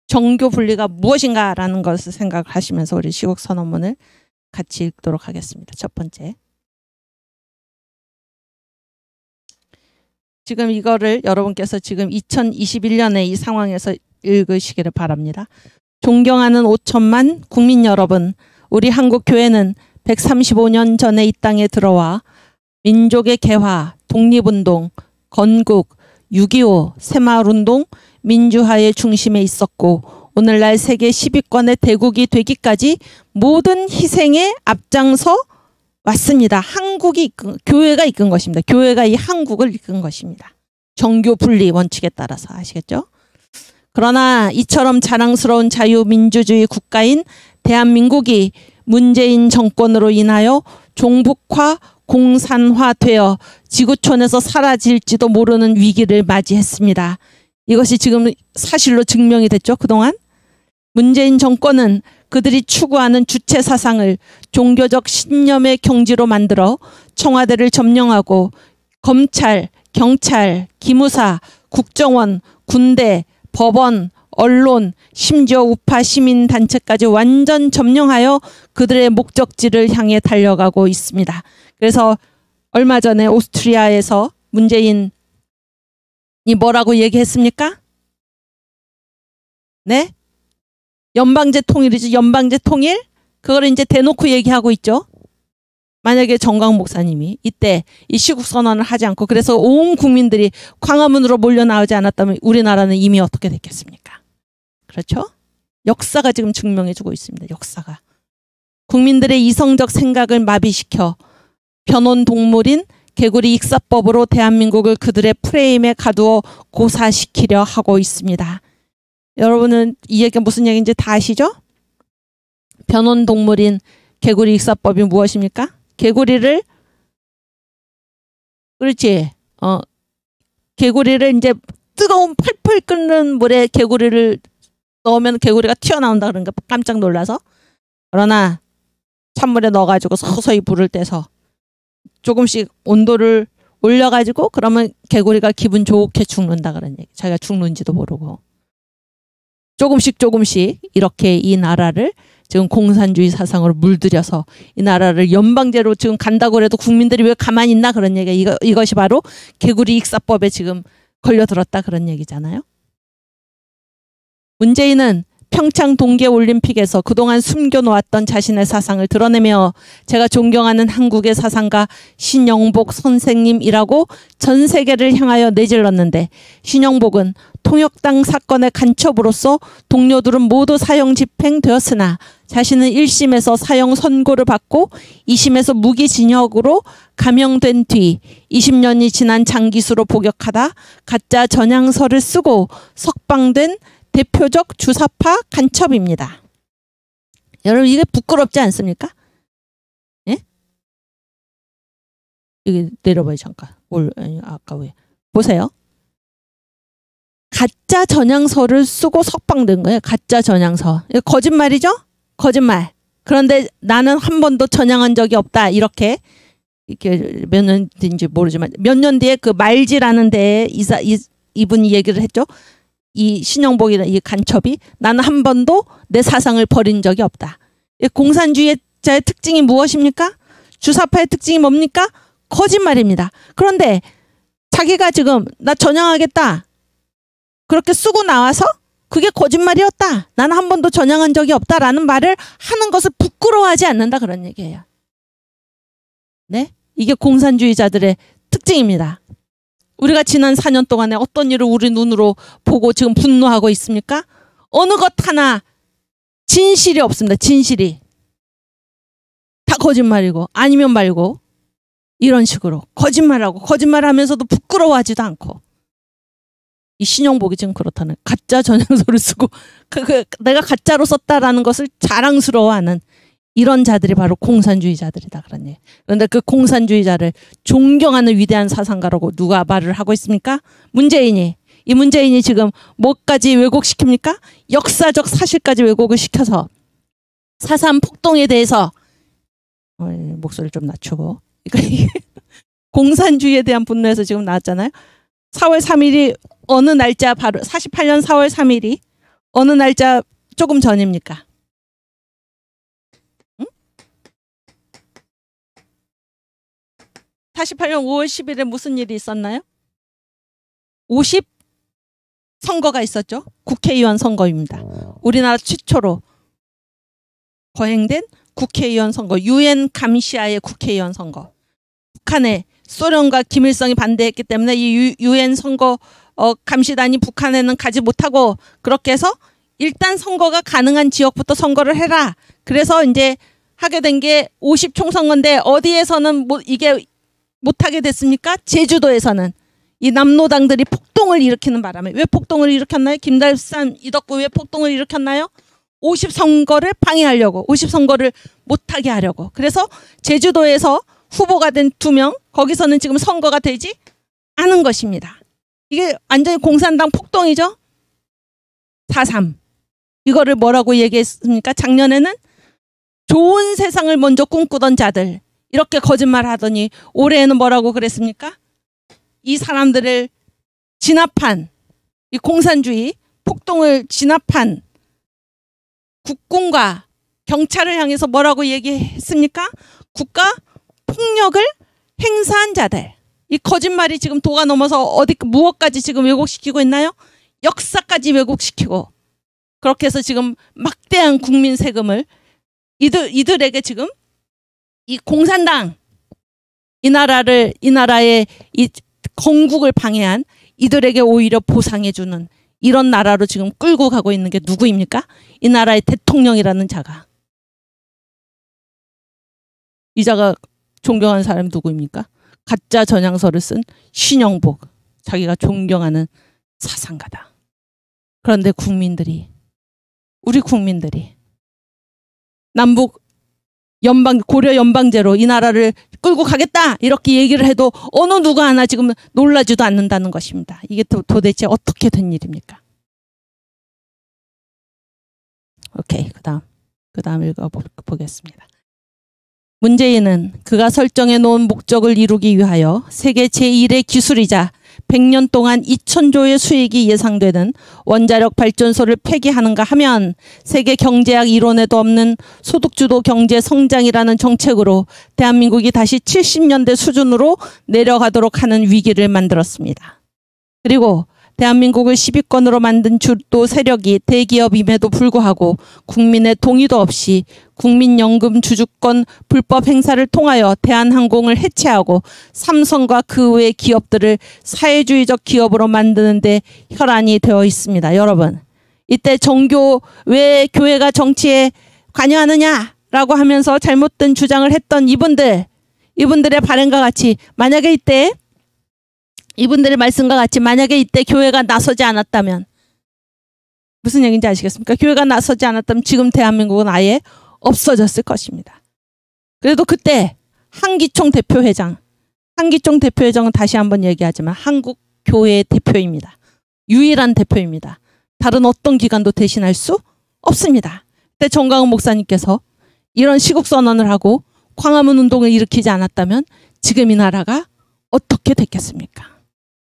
A: 정교 분리가 무엇인가라는 것을 생각하시면서 우리 시국 선언문을 같이 읽도록 하겠습니다. 첫 번째. 지금 이거를 여러분께서 지금 2021년의 이 상황에서 읽으시기를 바랍니다. 존경하는 5천만 국민 여러분, 우리 한국 교회는 135년 전에 이 땅에 들어와 민족의 개화, 독립운동, 건국, 6.25, 새마을운동, 민주화의 중심에 있었고, 오늘날 세계 10위권의 대국이 되기까지 모든 희생에 앞장서 왔습니다. 교회가 이끈 것입니다. 교회가 이 한국을 이끈 것입니다. 정교 분리 원칙에 따라서. 아시겠죠? 그러나 이처럼 자랑스러운 자유민주주의 국가인 대한민국이 문재인 정권으로 인하여 종북화, 공산화되어 지구촌에서 사라질지도 모르는 위기를 맞이했습니다. 이것이 지금 사실로 증명이 됐죠. 그동안 문재인 정권은 그들이 추구하는 주체 사상을 종교적 신념의 경지로 만들어 청와대를 점령하고 검찰, 경찰, 기무사, 국정원, 군대, 법원, 언론, 심지어 우파 시민단체까지 완전 점령하여 그들의 목적지를 향해 달려가고 있습니다. 그래서 얼마 전에 오스트리아에서 문재인이 뭐라고 얘기했습니까? 네? 연방제 통일이죠. 연방제 통일? 그걸 이제 대놓고 얘기하고 있죠. 만약에 정강 목사님이 이때 이 시국 선언을 하지 않고 그래서 온 국민들이 광화문으로 몰려 나오지 않았다면 우리나라는 이미 어떻게 됐겠습니까? 그렇죠? 역사가 지금 증명해주고 있습니다. 역사가. 국민들의 이성적 생각을 마비시켜 변온 동물인 개구리 익사법으로 대한민국을 그들의 프레임에 가두어 고사시키려 하고 있습니다. 여러분은 이 얘기가 무슨 얘기인지 다 아시죠? 변온 동물인 개구리 익사법이 무엇입니까? 개구리를 그렇지. 개구리를 이제 뜨거운 펄펄 끓는 물에 개구리를 넣으면 개구리가 튀어나온다 그러니까 깜짝 놀라서. 그러나 찬물에 넣어가지고 서서히 불을 떼서 조금씩 온도를 올려가지고 그러면 개구리가 기분 좋게 죽는다 그런 얘기. 자기가 죽는지도 모르고. 조금씩 이렇게 이 나라를 지금 공산주의 사상으로 물들여서 이 나라를 연방제로 지금 간다고 해도 국민들이 왜 가만히 있나 그런 얘기가 이것이 바로 개구리 익사법에 지금 걸려들었다 그런 얘기잖아요. 문재인은 평창 동계올림픽에서 그동안 숨겨놓았던 자신의 사상을 드러내며 제가 존경하는 한국의 사상가 신영복 선생님이라고 전 세계를 향하여 내질렀는데 신영복은 통역당 사건의 간첩으로서 동료들은 모두 사형 집행되었으나 자신은 1심에서 사형 선고를 받고 2심에서 무기징역으로 감형된 뒤 20년이 지난 장기수로 복역하다 가짜 전향서를 쓰고 석방된 대표적 주사파 간첩입니다. 여러분 이게 부끄럽지 않습니까? 예? 여기 내려봐요 잠깐. 아까 왜? 보세요. 가짜 전향서를 쓰고 석방된 거예요. 가짜 전향서. 이거 거짓말이죠? 거짓말. 그런데 나는 한 번도 전향한 적이 없다. 이렇게 몇 년 뒤인지 모르지만 몇 년 뒤에 그 말지라는 데에 이분이 얘기를 했죠. 이 신영복이라는 이 간첩이 나는 한 번도 내 사상을 버린 적이 없다. 공산주의자의 특징이 무엇입니까? 주사파의 특징이 뭡니까? 거짓말입니다. 그런데 자기가 지금 나 전향하겠다. 그렇게 쓰고 나와서 그게 거짓말이었다. 나는 한 번도 전향한 적이 없다라는 말을 하는 것을 부끄러워하지 않는다 그런 얘기예요. 네? 이게 공산주의자들의 특징입니다. 우리가 지난 4년 동안에 어떤 일을 우리 눈으로 보고 지금 분노하고 있습니까? 어느 것 하나 진실이 없습니다. 진실이. 다 거짓말이고 아니면 말고 이런 식으로 거짓말하고 거짓말하면서도 부끄러워하지도 않고 이 신영복이 지금 그렇다는 가짜 전향서를 쓰고 내가 가짜로 썼다라는 것을 자랑스러워하는 이런 자들이 바로 공산주의자들이다 그런 얘기. 그런데 그 공산주의자를 존경하는 위대한 사상가라고 누가 말을 하고 있습니까? 문재인이. 이 문재인이 지금 뭐까지 왜곡시킵니까? 역사적 사실까지 왜곡을 시켜서 4.3 폭동에 대해서 목소리를 좀 낮추고 공산주의에 대한 분노에서 지금 나왔잖아요. 4월 3일이 어느 날짜 바로 48년 4월 3일이 어느 날짜 조금 전입니까? 48년 5월 10일에 무슨 일이 있었나요? 50 선거가 있었죠. 국회의원 선거입니다. 우리나라 최초로 거행된 국회의원 선거, 유엔 감시하의 국회의원 선거. 북한에 소련과 김일성이 반대했기 때문에 이 유엔 선거 감시단이 북한에는 가지 못하고 그렇게 해서 일단 선거가 가능한 지역부터 선거를 해라. 그래서 이제 하게 된 게 50 총선거인데 어디에서는 이게 못하게 됐습니까? 제주도에서는 이 남노당들이 폭동을 일으키는 바람에. 왜 폭동을 일으켰나요? 김달산, 이덕구 왜 폭동을 일으켰나요? 50 선거를 방해하려고, 50 선거를 못하게 하려고. 그래서 제주도에서 후보가 된 2명, 거기서는 지금 선거가 되지 않은 것입니다. 이게 완전히 공산당 폭동이죠. 4.3 이거를 뭐라고 얘기했습니까? 작년에는 좋은 세상을 먼저 꿈꾸던 자들, 이렇게 거짓말 하더니 올해에는 뭐라고 그랬습니까? 이 사람들을 진압한, 이 공산주의 폭동을 진압한 국군과 경찰을 향해서 뭐라고 얘기했습니까? 국가 폭력을 행사한 자들. 이 거짓말이 지금 도가 넘어서 무엇까지 지금 왜곡시키고 있나요? 역사까지 왜곡시키고, 그렇게 해서 지금 막대한 국민 세금을 이들에게 지금 이 공산당, 이 나라의 이 건국을 방해한 이들에게 오히려 보상해주는 이런 나라로 지금 끌고 가고 있는 게 누구입니까? 이 나라의 대통령이라는 자가. 이 자가 존경하는 사람이 누구입니까? 가짜 전향서를 쓴 신영복, 자기가 존경하는 사상가다. 그런데 우리 국민들이 남북 고려 연방제로 이 나라를 끌고 가겠다 이렇게 얘기를 해도 어느 누가 하나 지금 놀라지도 않는다는 것입니다. 이게 도대체 어떻게 된 일입니까? 오케이, 그 다음 읽어보겠습니다. 문재인은 그가 설정해 놓은 목적을 이루기 위하여 세계 제1의 기술이자 100년 동안 2,000조의 수익이 예상되는 원자력 발전소를 폐기하는가 하면 세계 경제학 이론에도 없는 소득주도 경제 성장이라는 정책으로 대한민국이 다시 70년대 수준으로 내려가도록 하는 위기를 만들었습니다. 그리고 대한민국을 10위권으로 만든 주도 세력이 대기업임에도 불구하고 국민의 동의도 없이 국민연금 주주권 불법 행사를 통하여 대한항공을 해체하고 삼성과 그 외 기업들을 사회주의적 기업으로 만드는 데 혈안이 되어 있습니다. 여러분, 이때 왜 교회가 정치에 관여하느냐라고 하면서 잘못된 주장을 했던 이분들의 발언과 같이 만약에 이때 이분들의 말씀과 같이 만약에 이때 교회가 나서지 않았다면 무슨 얘기인지 아시겠습니까? 교회가 나서지 않았다면 지금 대한민국은 아예 없어졌을 것입니다. 그래도 그때 한기총 대표회장은 다시 한번 얘기하지만 한국교회의 대표입니다. 유일한 대표입니다. 다른 어떤 기관도 대신할 수 없습니다. 그때 정광훈 목사님께서 이런 시국선언을 하고 광화문 운동을 일으키지 않았다면 지금 이 나라가 어떻게 됐겠습니까?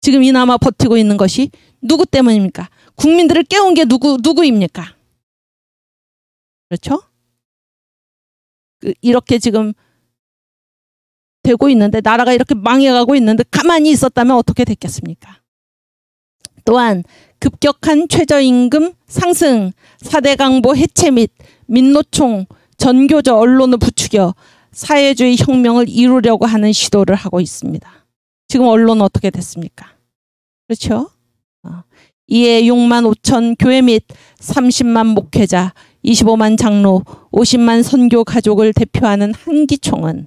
A: 지금 이 나라 버티고 있는 것이 누구 때문입니까? 국민들을 깨운 게 누구입니까? 그렇죠? 이렇게 지금 되고 있는데, 나라가 이렇게 망해가고 있는데 가만히 있었다면 어떻게 됐겠습니까? 또한 급격한 최저임금 상승, 4대 강보 해체 및 민노총, 전교조 언론을 부추겨 사회주의 혁명을 이루려고 하는 시도를 하고 있습니다. 지금 언론은 어떻게 됐습니까? 그렇죠? 이에 6만 5천 교회 및 30만 목회자, 25만 장로, 50만 선교 가족을 대표하는 한기총은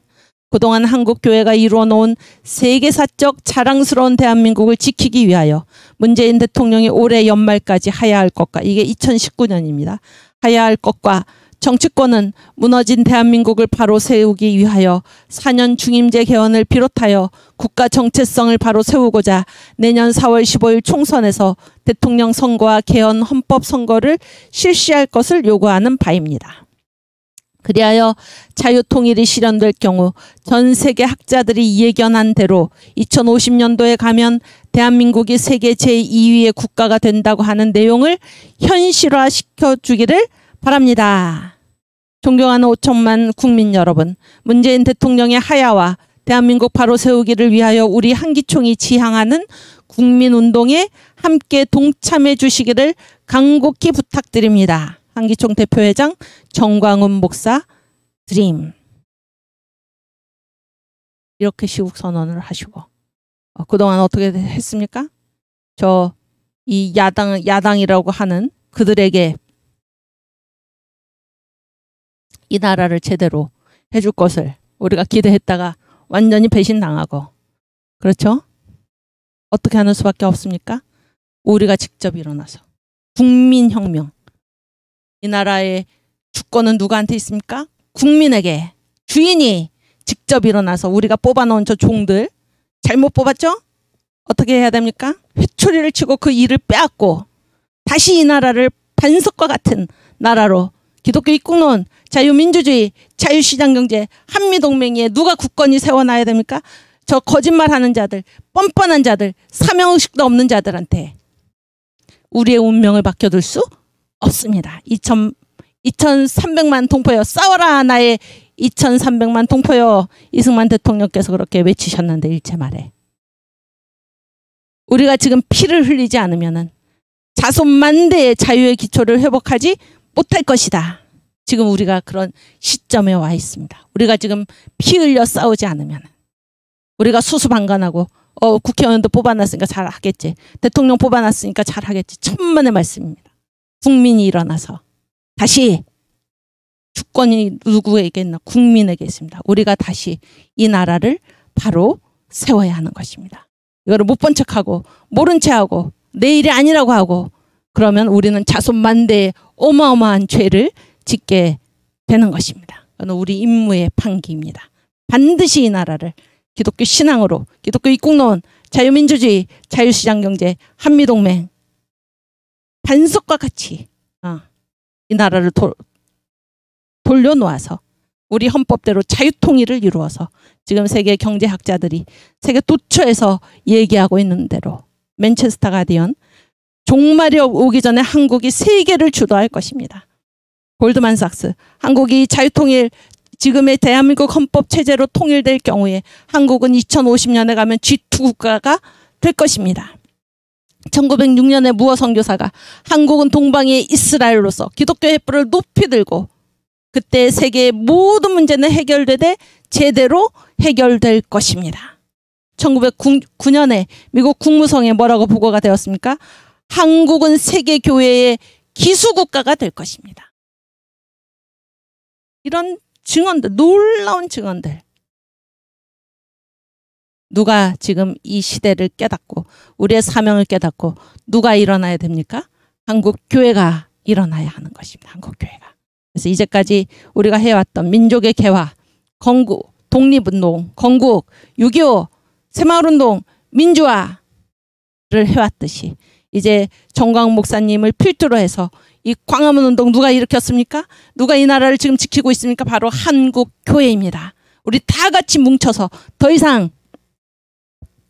A: 그동안 한국교회가 이루어놓은 세계사적 자랑스러운 대한민국을 지키기 위하여 문재인 대통령이 올해 연말까지 하야 할 것과, 이게 2019년입니다. 하야 할 것과 정치권은 무너진 대한민국을 바로 세우기 위하여 4년 중임제 개헌을 비롯하여 국가 정체성을 바로 세우고자 내년 4월 15일 총선에서 대통령 선거와 개헌 헌법 선거를 실시할 것을 요구하는 바입니다. 그리하여 자유통일이 실현될 경우 전 세계 학자들이 예견한 대로 2050년도에 가면 대한민국이 세계 제2위의 국가가 된다고 하는 내용을 현실화시켜 주기를 바랍니다. 존경하는 5천만 국민 여러분, 문재인 대통령의 하야와 대한민국 바로 세우기를 위하여 우리 한기총이 지향하는 국민운동에 함께 동참해 주시기를 간곡히 부탁드립니다. 한기총 대표회장 정광훈 목사 드림. 이렇게 시국선언을 하시고, 그동안 어떻게 했습니까? 이 야당이라고 하는 그들에게 이 나라를 제대로 해줄 것을 우리가 기대했다가 완전히 배신당하고, 그렇죠? 어떻게 하는 수밖에 없습니까? 우리가 직접 일어나서 국민혁명. 이 나라의 주권은 누구한테 있습니까? 국민에게. 주인이 직접 일어나서 우리가 뽑아놓은 저 종들, 잘못 뽑았죠? 어떻게 해야 됩니까? 회초리를 치고 그 일을 빼앗고 다시 이 나라를 반석과 같은 나라로, 기독교 입국론, 자유민주주의, 자유시장경제, 한미동맹에 누가 굳건히 세워놔야 됩니까? 저 거짓말하는 자들, 뻔뻔한 자들, 사명의식도 없는 자들한테 우리의 운명을 맡겨둘 수 없습니다. 2,300만 동포여 싸워라, 나의 2,300만 동포여. 이승만 대통령께서 그렇게 외치셨는데 일제 말에. 우리가 지금 피를 흘리지 않으면은 자손만대의 자유의 기초를 회복하지 못할 것이다. 지금 우리가 그런 시점에 와 있습니다. 우리가 지금 피 흘려 싸우지 않으면, 우리가 수수방관하고 국회의원도 뽑아놨으니까 잘하겠지, 대통령 뽑아놨으니까 잘하겠지, 천만의 말씀입니다. 국민이 일어나서 다시, 주권이 누구에게 있나? 국민에게 있습니다. 우리가 다시 이 나라를 바로 세워야 하는 것입니다. 이거를 못 본 척하고 모른 채하고 내 일이 아니라고 하고 그러면 우리는 자손만대의 어마어마한 죄를 짓게 되는 것입니다. 그건 우리 임무의 판기입니다. 반드시 이 나라를 기독교 신앙으로, 기독교 입국론, 자유민주주의, 자유시장경제, 한미동맹 반석과 같이 이 나라를 돌려놓아서 우리 헌법대로 자유통일을 이루어서 지금 세계 경제학자들이 세계 도처에서 얘기하고 있는 대로 맨체스터 가디언, 종말이 오기 전에 한국이 세계를 주도할 것입니다. 골드만삭스, 한국이 자유통일, 지금의 대한민국 헌법 체제로 통일될 경우에 한국은 2050년에 가면 G2 국가가 될 것입니다. 1906년에 무어 선교사가 한국은 동방의 이스라엘로서 기독교의 뿔을 높이 들고 그때 세계의 모든 문제는 해결되되 제대로 해결될 것입니다. 1909년에 미국 국무성에 뭐라고 보고가 되었습니까? 한국은 세계교회의 기수국가가 될 것입니다. 이런 증언들, 놀라운 증언들. 누가 지금 이 시대를 깨닫고 우리의 사명을 깨닫고 누가 일어나야 됩니까? 한국 교회가 일어나야 하는 것입니다. 한국 교회가. 그래서 이제까지 우리가 해왔던 민족의 개화, 건국, 독립운동, 건국, 6.25, 새마을운동, 민주화를 해왔듯이 이제 정광훈 목사님을 필두로 해서 이 광화문 운동 누가 일으켰습니까? 누가 이 나라를 지금 지키고 있습니까? 바로 한국 교회입니다. 우리 다 같이 뭉쳐서 더 이상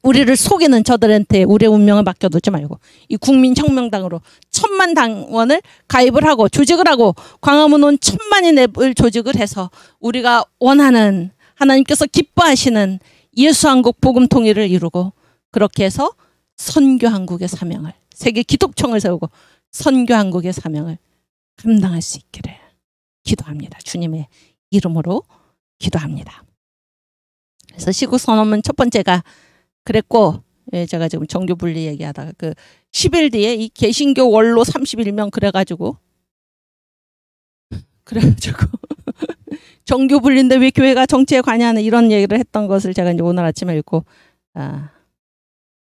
A: 우리를 속이는 저들한테 우리의 운명을 맡겨두지 말고 이 국민혁명당으로 1000만 당원을 가입을 하고 조직을 하고 광화문 온 1000만이 랩을 조직을 해서 우리가 원하는 하나님께서 기뻐하시는 예수한국 복음통일을 이루고 그렇게 해서 선교한국의 사명을, 세계 기독총을 세우고 선교한국의 사명을 감당할 수 있기를 기도합니다. 주님의 이름으로 기도합니다. 그래서 시국선언문 첫 번째가 그랬고, 제가 지금 정교분리 얘기하다가 그 10일 뒤에 이 개신교 원로 31명 그래가지고 정교분리인데 왜 교회가 정치에 관여하는 이런 얘기를 했던 것을 제가 이제 오늘 아침에 읽고,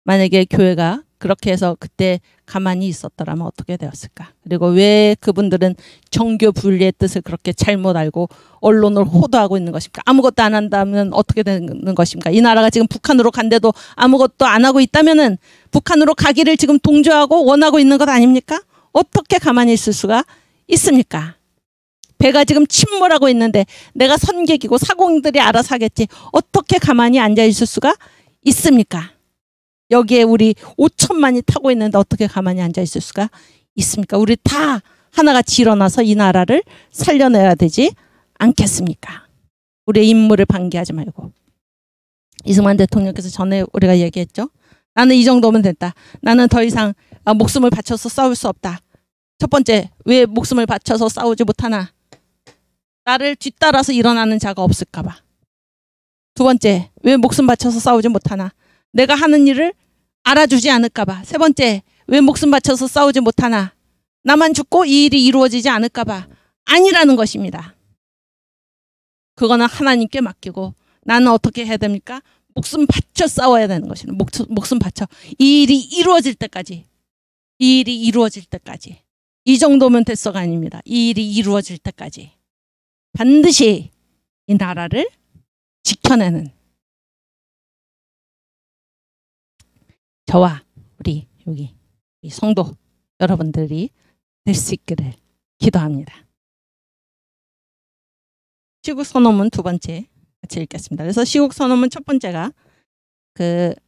A: 만약에 교회가 그렇게 해서 그때 가만히 있었더라면 어떻게 되었을까? 그리고 왜 그분들은 정교 분리의 뜻을 그렇게 잘못 알고 언론을 호도하고 있는 것입니까? 아무것도 안 한다면 어떻게 되는 것입니까? 이 나라가 지금 북한으로 간데도 아무것도 안 하고 있다면은 북한으로 가기를 지금 동조하고 원하고 있는 것 아닙니까? 어떻게 가만히 있을 수가 있습니까? 배가 지금 침몰하고 있는데 내가 선객이고 사공들이 알아서 하겠지. 어떻게 가만히 앉아 있을 수가 있습니까? 여기에 우리 5천만이 타고 있는데 어떻게 가만히 앉아 있을 수가 있습니까? 우리 다 하나같이 일어나서 이 나라를 살려내야 되지 않겠습니까? 우리의 임무를 방기하지 말고. 이승만 대통령께서 전에 우리가 얘기했죠. 나는 이 정도면 됐다. 나는 더 이상 목숨을 바쳐서 싸울 수 없다. 첫 번째, 왜 목숨을 바쳐서 싸우지 못하나? 나를 뒤따라서 일어나는 자가 없을까 봐. 두 번째, 왜 목숨 바쳐서 싸우지 못하나? 내가 하는 일을 알아주지 않을까 봐. 세 번째, 왜 목숨 바쳐서 싸우지 못하나? 나만 죽고 이 일이 이루어지지 않을까 봐. 아니라는 것입니다. 그거는 하나님께 맡기고 나는 어떻게 해야 됩니까? 목숨 바쳐 싸워야 되는 것입니다. 목숨 바쳐. 이 일이 이루어질 때까지. 이 일이 이루어질 때까지. 이 정도면 됐어가 아닙니다. 이 일이 이루어질 때까지. 반드시 이 나라를 지켜내는 저와 우리 여기 이 성도 여러분들이 될 수 있기를 기도합니다. 시국선언문 두 번째 같이 읽겠습니다. 그래서 시국선언문 첫 번째가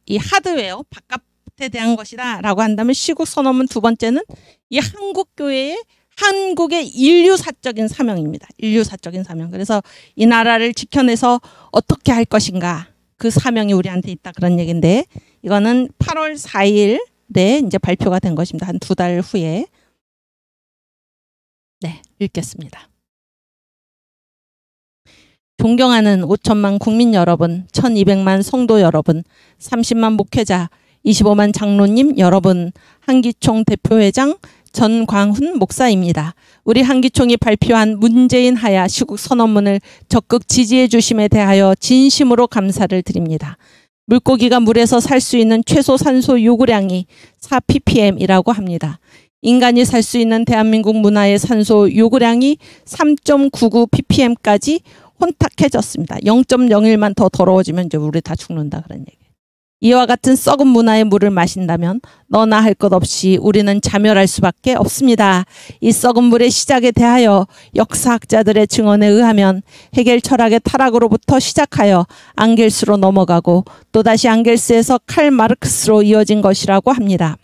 A: 이 하드웨어 바깥에 대한 것이다 라고 한다면 시국선언문 두 번째는 이 한국교회의 한국의 인류사적인 사명입니다. 인류사적인 사명. 그래서 이 나라를 지켜내서 어떻게 할 것인가 그 사명이 우리한테 있다 그런 얘기인데 이거는 8월 4일에 이제 발표가 된 것입니다. 한 2달 후에. 네, 읽겠습니다. 존경하는 5천만 국민 여러분, 1200만 성도 여러분, 30만 목회자, 25만 장로님 여러분, 한기총 대표회장 전광훈 목사입니다. 우리 한기총이 발표한 문재인 하야 시국 선언문을 적극 지지해 주심에 대하여 진심으로 감사를 드립니다. 물고기가 물에서 살 수 있는 최소 산소 요구량이 4ppm이라고 합니다. 인간이 살 수 있는 대한민국 문화의 산소 요구량이 3.99ppm까지 혼탁해졌습니다. 0.01만 더 더러워지면 이제 우리 다 죽는다 그런 얘기. 이와 같은 썩은 문화의 물을 마신다면 너나 할 것 없이 우리는 자멸할 수밖에 없습니다. 이 썩은 물의 시작에 대하여 역사학자들의 증언에 의하면 헤겔 철학의 타락으로부터 시작하여 앙겔스로 넘어가고 또다시 앙겔스에서 칼 마르크스로 이어진 것이라고 합니다.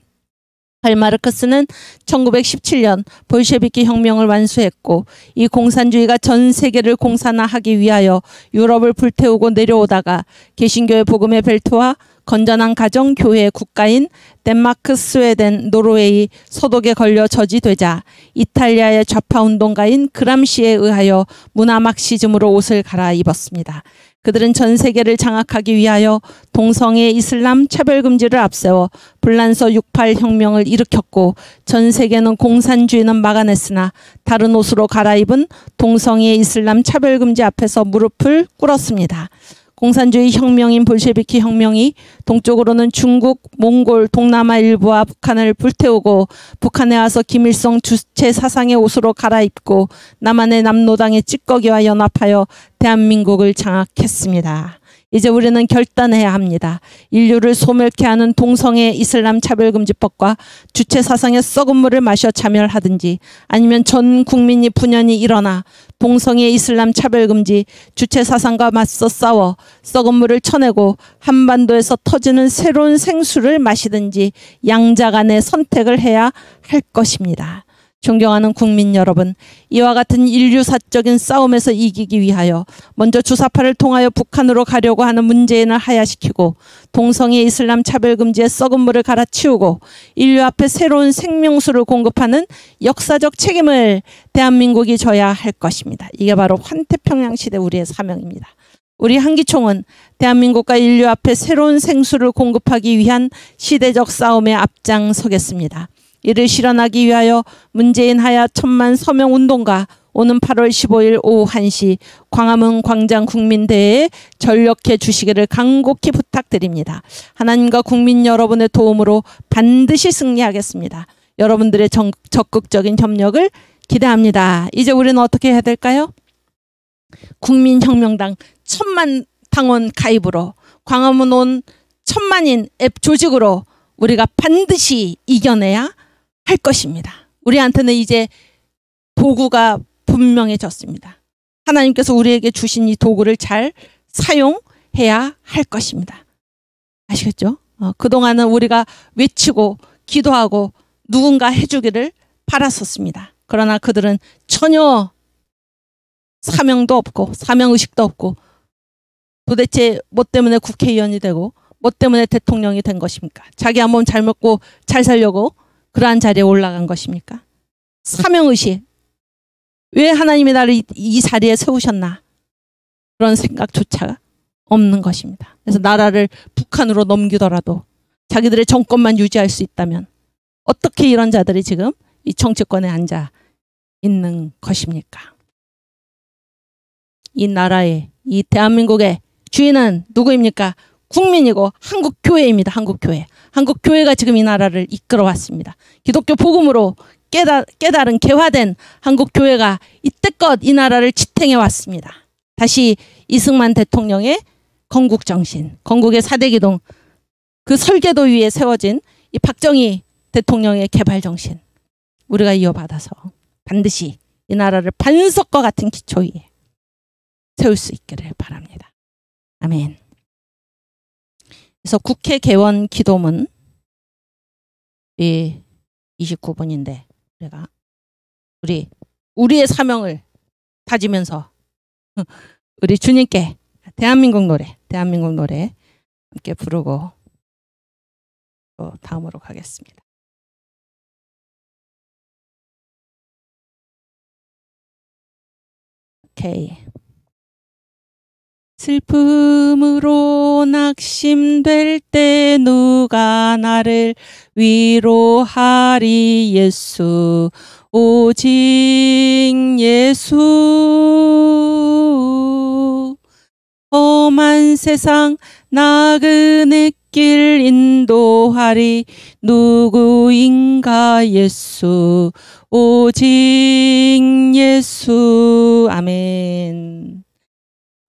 A: 칼 마르크스는 1917년 볼셰비키 혁명을 완수했고 이 공산주의가 전 세계를 공산화하기 위하여 유럽을 불태우고 내려오다가 개신교의 복음의 벨트와 건전한 가정 교회의 국가인 덴마크, 스웨덴, 노르웨이, 서독에 걸려 저지되자 이탈리아의 좌파 운동가인 그람시에 의하여 문화 막시즘으로 옷을 갈아입었습니다. 그들은 전 세계를 장악하기 위하여 동성애 이슬람 차별금지를 앞세워 불란서 68 혁명을 일으켰고 전 세계는 공산주의는 막아냈으나 다른 옷으로 갈아입은 동성애 이슬람 차별금지 앞에서 무릎을 꿇었습니다. 공산주의 혁명인 볼셰비키 혁명이 동쪽으로는 중국, 몽골, 동남아 일부와 북한을 불태우고 북한에 와서 김일성 주체 사상의 옷으로 갈아입고 남한의 남노당의 찌꺼기와 연합하여 대한민국을 장악했습니다. 이제 우리는 결단해야 합니다. 인류를 소멸케 하는 동성애 이슬람 차별금지법과 주체 사상의 썩은 물을 마셔 자멸하든지 아니면 전 국민이 분연히 일어나 동성애 이슬람 차별금지 주체 사상과 맞서 싸워 썩은 물을 쳐내고 한반도에서 터지는 새로운 생수를 마시든지 양자 간의 선택을 해야 할 것입니다. 존경하는 국민 여러분, 이와 같은 인류사적인 싸움에서 이기기 위하여 먼저 주사파를 통하여 북한으로 가려고 하는 문재인을 하야시키고 동성애 이슬람 차별금지의 썩은 물을 갈아치우고 인류 앞에 새로운 생명수를 공급하는 역사적 책임을 대한민국이 져야 할 것입니다. 이게 바로 환태평양 시대 우리의 사명입니다. 우리 한기총은 대한민국과 인류 앞에 새로운 생수를 공급하기 위한 시대적 싸움에 앞장서겠습니다. 이를 실현하기 위하여 문재인 하야 천만 서명 운동가 오는 8월 15일 오후 1시 광화문 광장 국민대회에 전력해 주시기를 간곡히 부탁드립니다. 하나님과 국민 여러분의 도움으로 반드시 승리하겠습니다. 여러분들의 적극적인 협력을 기대합니다. 이제 우리는 어떻게 해야 될까요? 국민혁명당 1000만 당원 가입으로 광화문 온 1000만인 앱 조직으로 우리가 반드시 이겨내야 할 것입니다. 우리한테는 이제 도구가 분명해졌습니다. 하나님께서 우리에게 주신 이 도구를 잘 사용해야 할 것입니다. 아시겠죠? 그동안은 우리가 외치고 기도하고 누군가 해주기를 바랐었습니다. 그러나 그들은 전혀 사명도 없고 사명의식도 없고 도대체 뭐 때문에 국회의원이 되고 뭐 때문에 대통령이 된 것입니까? 자기 한 몸 잘 먹고 잘 살려고 그러한 자리에 올라간 것입니까? 사명의식. 왜 하나님이 나를 이 자리에 세우셨나? 그런 생각조차 없는 것입니다. 그래서 나라를 북한으로 넘기더라도 자기들의 정권만 유지할 수 있다면 어떻게 이런 자들이 지금 이 정치권에 앉아 있는 것입니까? 이 나라의, 이 대한민국의 주인은 누구입니까? 국민이고 한국교회입니다. 한국교회. 한국교회가 지금 이 나라를 이끌어 왔습니다. 기독교 복음으로 깨달은 개화된 한국교회가 이때껏 이 나라를 지탱해 왔습니다. 다시 이승만 대통령의 건국정신, 건국의 4대 기동, 그 설계도 위에 세워진 이 박정희 대통령의 개발정신, 우리가 이어받아서 반드시 이 나라를 반석과 같은 기초 위에 세울 수 있기를 바랍니다. 아멘. 그래서 국회 개원 기도문 29분인데 우리가 우리의 사명을 다지면서 우리 주님께 대한민국 노래 함께 부르고 또 다음으로 가겠습니다. 오케이. 슬픔으로 낙심될 때 누가 나를 위로하리. 예수, 오직 예수. 험한 세상 나그네 길 인도하리. 누구인가. 예수, 오직 예수. 아멘.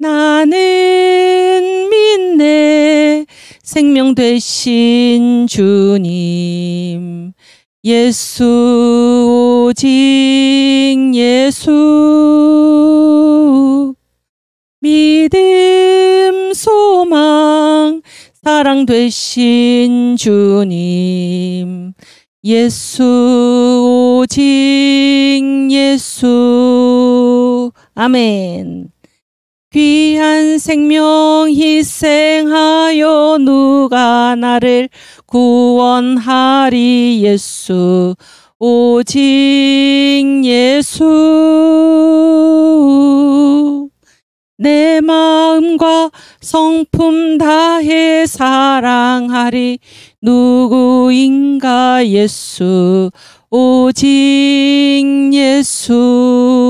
A: 나는 믿네 생명 되신 주님. 예수, 오직 예수. 믿음, 소망, 사랑 되신 주님. 예수, 오직 예수. 아멘. 귀한 생명 희생하여 누가 나를 구원하리. 예수, 오직 예수. 내 마음과 성품 다해 사랑하리. 누구인가. 예수, 오직 예수.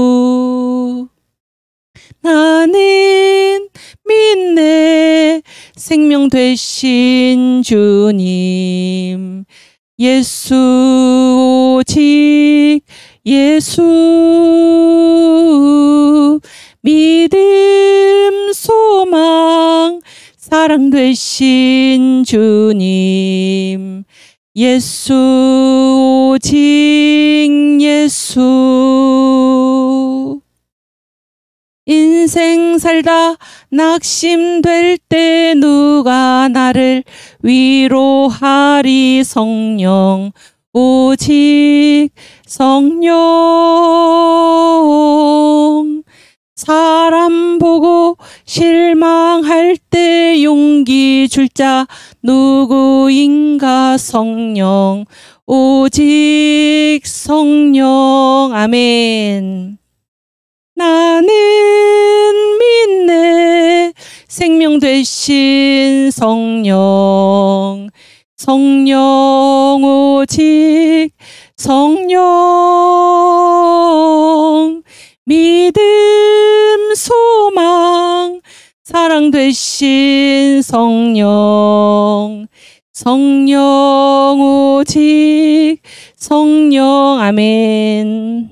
A: 나는 믿네 생명 되신 주님. 예수, 오직 예수. 믿음, 소망, 사랑 되신 주님. 예수, 오직 예수. 인생 살다 낙심될 때 누가 나를 위로하리. 성령, 오직 성령. 사람 보고 실망할 때 용기 줄 자 누구인가. 성령, 오직 성령. 아멘. 나는 믿네 생명 되신 성령. 성령, 오직 성령. 믿음, 소망, 사랑 되신 성령. 성령, 오직 성령. 아멘.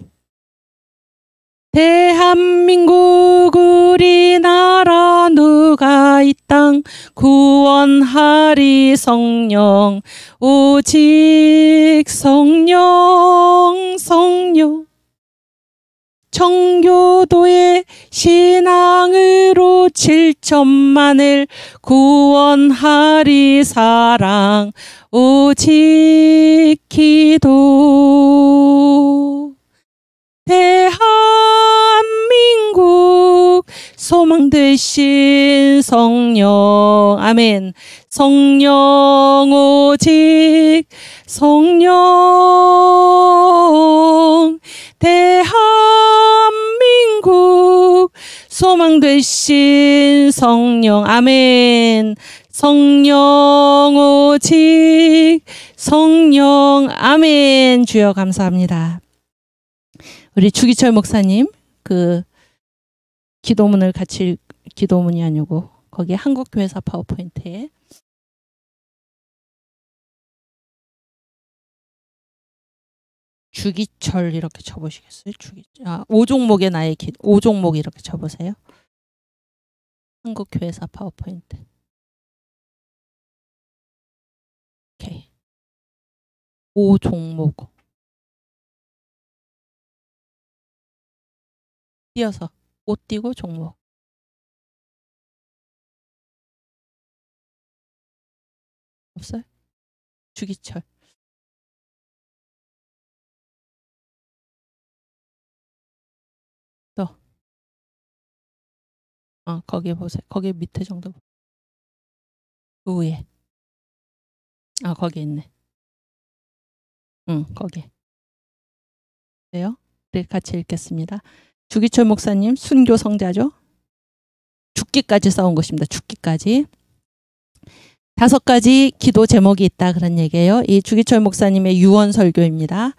A: 대한민국 우리나라 누가 이 땅 구원하리. 성령, 오직 성령. 성령. 청교도의 신앙으로 7천만을 구원하리. 사랑, 오직 기도. 대한민국 소망 되신 성령. 아멘. 성령, 오직 성령. 대한민국 소망 되신 성령. 아멘. 성령, 오직 성령. 아멘. 주여 감사합니다. 우리 주기철 목사님 그 기도문을 같이, 기도문이 아니고 거기 한국교회사 파워포인트에 주기철 이렇게 쳐보시겠어요? 주기철. 5종목의 나의 길. 5종목 이렇게 쳐보세요. 한국교회사 파워포인트. 오케이. 5종목. 띄어서 옷 띄고 종목. 없어요? 주기철. 또. 거기 보세요. 거기 밑에 정도. 그 위에. 거기 있네. 거기. 네요. 네, 같이 읽겠습니다. 주기철 목사님 순교 성자죠. 죽기까지 싸운 것입니다. 죽기까지. 5가지 기도 제목이 있다 그런 얘기예요. 이 주기철 목사님의 유언 설교입니다.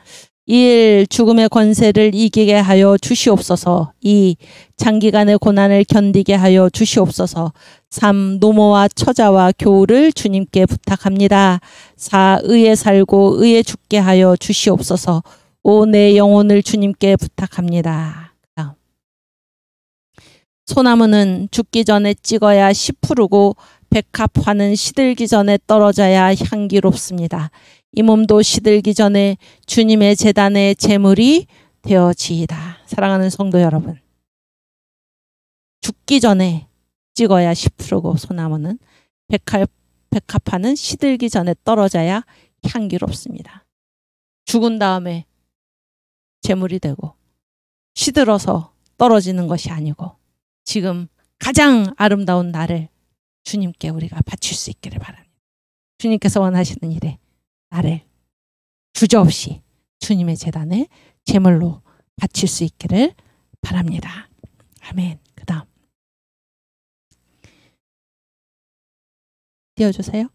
A: 1. 죽음의 권세를 이기게 하여 주시옵소서. 2. 장기간의 고난을 견디게 하여 주시옵소서. 3. 노모와 처자와 교우를 주님께 부탁합니다. 4. 의에 살고 의에 죽게 하여 주시옵소서. 5. 내 영혼을 주님께 부탁합니다. 소나무는 죽기 전에 찍어야 씨 푸르고 백합화는 시들기 전에 떨어져야 향기롭습니다. 이 몸도 시들기 전에 주님의 제단의 제물이 되어지이다. 사랑하는 성도 여러분, 죽기 전에 찍어야 씨 푸르고 소나무는 백합화는 시들기 전에 떨어져야 향기롭습니다. 죽은 다음에 제물이 되고 시들어서 떨어지는 것이 아니고 지금 가장 아름다운 나를 주님께 우리가 바칠 수 있기를 바랍니다. 주님께서 원하시는 일에 나를 주저없이 주님의 제단에 제물로 바칠 수 있기를 바랍니다. 아멘. 그 다음 띄워주세요.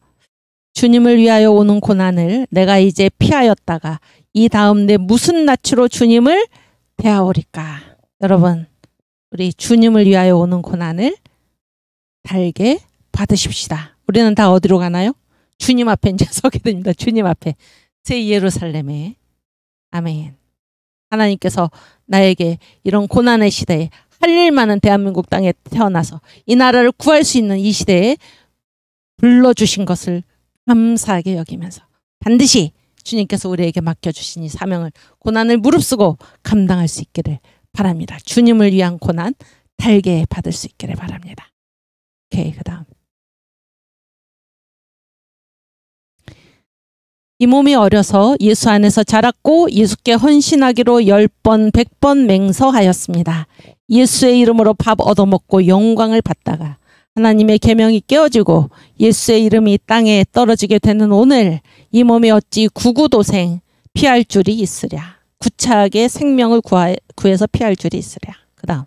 A: 주님을 위하여 오는 고난을 내가 이제 피하였다가 이 다음 내 무슨 낯으로 주님을 대하오리까. 여러분, 우리 주님을 위하여 오는 고난을 달게 받으십시다. 우리는 다 어디로 가나요? 주님 앞에 이제 서게 됩니다. 주님 앞에. 새 예루살렘에. 아멘. 하나님께서 나에게 이런 고난의 시대에 할 일 많은 대한민국 땅에 태어나서 이 나라를 구할 수 있는 이 시대에 불러주신 것을 감사하게 여기면서 반드시 주님께서 우리에게 맡겨주신 이 사명을, 고난을 무릅쓰고 감당할 수 있기를 바랍니다. 주님을 위한 고난 달게 받을 수 있기를 바랍니다. 오케이, 그 다음. 이 몸이 어려서 예수 안에서 자랐고 예수께 헌신하기로 10번 100번 맹서하였습니다. 예수의 이름으로 밥 얻어먹고 영광을 받다가 하나님의 계명이 깨어지고 예수의 이름이 땅에 떨어지게 되는 오늘, 이 몸이 어찌 구구도생 피할 줄이 있으랴. 구차하게 생명을 구해서 피할 줄이 있으랴. 그 다음.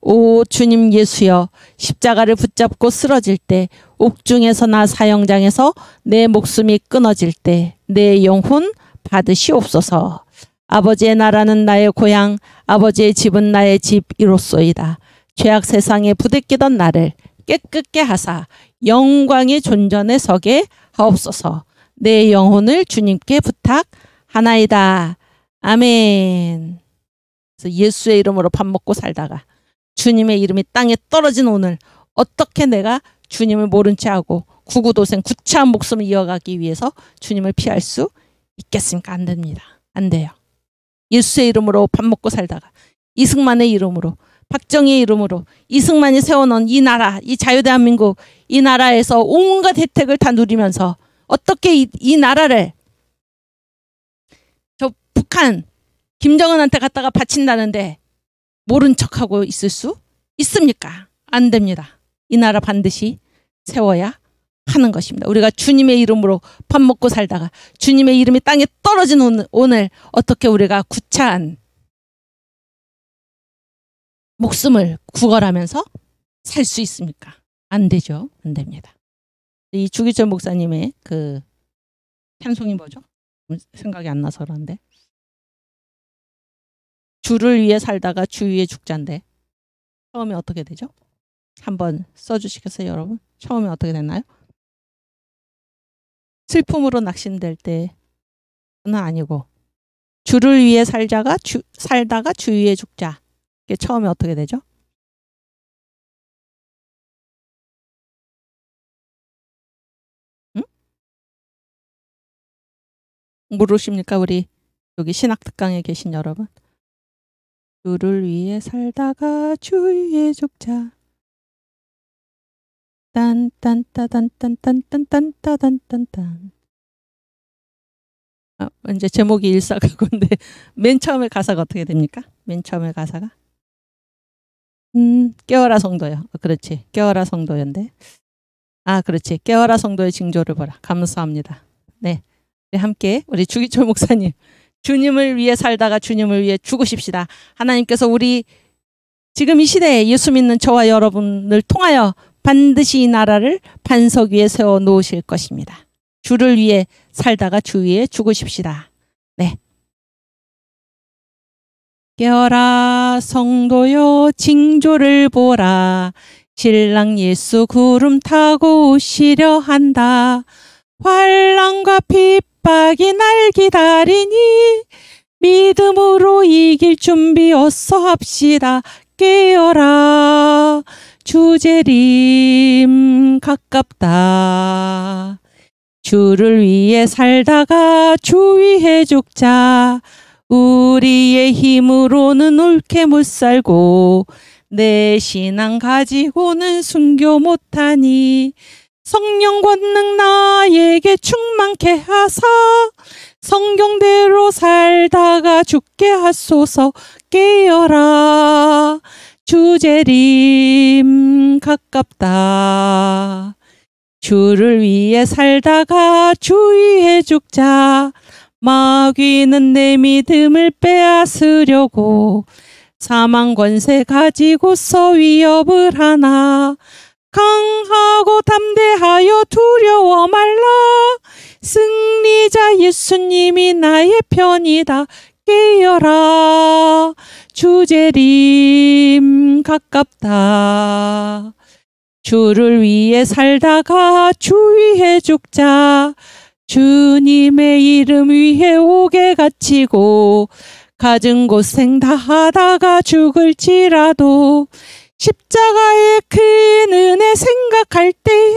A: 오 주님 예수여, 십자가를 붙잡고 쓰러질 때, 옥중에서나 사형장에서 내 목숨이 끊어질 때 내 영혼 받으시옵소서. 아버지의 나라는 나의 고향, 아버지의 집은 나의 집이로소이다. 죄악 세상에 부대끼던 나를 깨끗게 하사 영광의 존전에 서게 하옵소서. 내 영혼을 주님께 부탁하나이다. 아멘. 그래서 예수의 이름으로 밥 먹고 살다가 주님의 이름이 땅에 떨어진 오늘, 어떻게 내가 주님을 모른 채 하고 구구도생 구차한 목숨을 이어가기 위해서 주님을 피할 수 있겠습니까? 안 됩니다. 안 돼요. 예수의 이름으로 밥 먹고 살다가 이승만의 이름으로, 박정희의 이름으로 이승만이 세워놓은 이 나라, 이 자유대한민국, 이 나라에서 온갖 혜택을 다 누리면서 어떻게 이 나라를 저 북한 김정은한테 갖다가 바친다는데 모른 척하고 있을 수 있습니까? 안 됩니다. 이 나라 반드시 세워야 하는 것입니다. 우리가 주님의 이름으로 밥 먹고 살다가 주님의 이름이 땅에 떨어진 오늘 어떻게 우리가 구차한 목숨을 구걸하면서 살 수 있습니까? 안 되죠. 안 됩니다. 이 주기철 목사님의 그 찬송이 뭐죠? 생각이 안 나서 그런데, 주를 위해 살다가 주 위에 죽자인데 처음에 어떻게 되죠? 한번 써주시겠어요, 여러분? 처음에 어떻게 됐나요? 슬픔으로 낙심될 때는 아니고, 주를 위해 살다가 주 위에 죽자. 이게 처음에 어떻게 되죠? 응? 모르십니까? 우리 여기 신학특강에 계신 여러분. 주를 위해 살다가 주 위에 죽자. 딴딴따단딴딴딴딴딴딴딴. 이제 제목이 일사각오인데 맨 처음에 가사가 어떻게 됩니까? 맨 처음에 가사가 깨어라 성도여. 그렇지, 깨어라 성도였는데, 그렇지, 깨어라 성도의 징조를 보라. 감사합니다. 네, 함께 우리 주기철 목사님, 주님을 위해 살다가 주님을 위해 죽으십시다. 하나님께서 우리 지금 이 시대에 예수 믿는 저와 여러분을 통하여 반드시 이 나라를 반석 위에 세워 놓으실 것입니다. 주를 위해 살다가 주 위에 죽으십시다. 네. 깨어라 성도여 징조를 보라. 신랑 예수 구름 타고 오시려 한다. 환난과 핍박이 날 기다리니 믿음으로 이길 준비 어서 합시다. 깨어라 주 재림 가깝다. 주를 위해 살다가 주 위해 죽자. 우리의 힘으로는 옳게 못 살고 내 신앙 가지고는 순교 못하니 성령 권능 나에게 충만케 하사 성경대로 살다가 죽게 하소서. 깨어라 주 재림 가깝다. 주를 위해 살다가 주 위해 죽자. 마귀는 내 믿음을 빼앗으려고 사망 권세 가지고서 위협을 하나. 강하고 담대하여 두려워 말라. 승리자 예수님이 나의 편이다. 깨어라 주 재림 가깝다. 주를 위해 살다가 주 위해 죽자. 주님의 이름 위에 옥에 갇히고 갖은 고생 다 하다가 죽을지라도 십자가의 큰 은혜 생각할 때에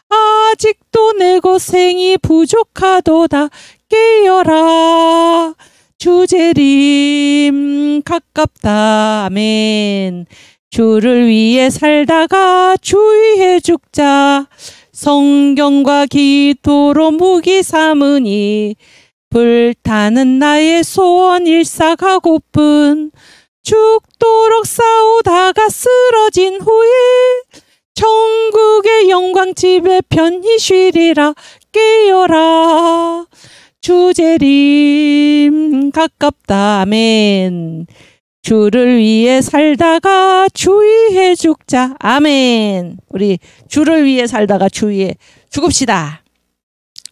A: 아직도 내 고생이 부족하도다. 깨어라 주 재림 가깝다. 아멘. 주를 위해 살다가 주 위해 죽자. 성경과 기도로 무기 삼으니 불타는 나의 소원 일사가고픈 죽도록 싸우다가 쓰러진 후에 천국의 영광 집에 편히 쉬리라. 깨어라 주 재림 가깝다. 아멘. 주를 위해 살다가 주 위해 죽자. 아멘. 우리 주를 위해 살다가 주 위해 죽읍시다.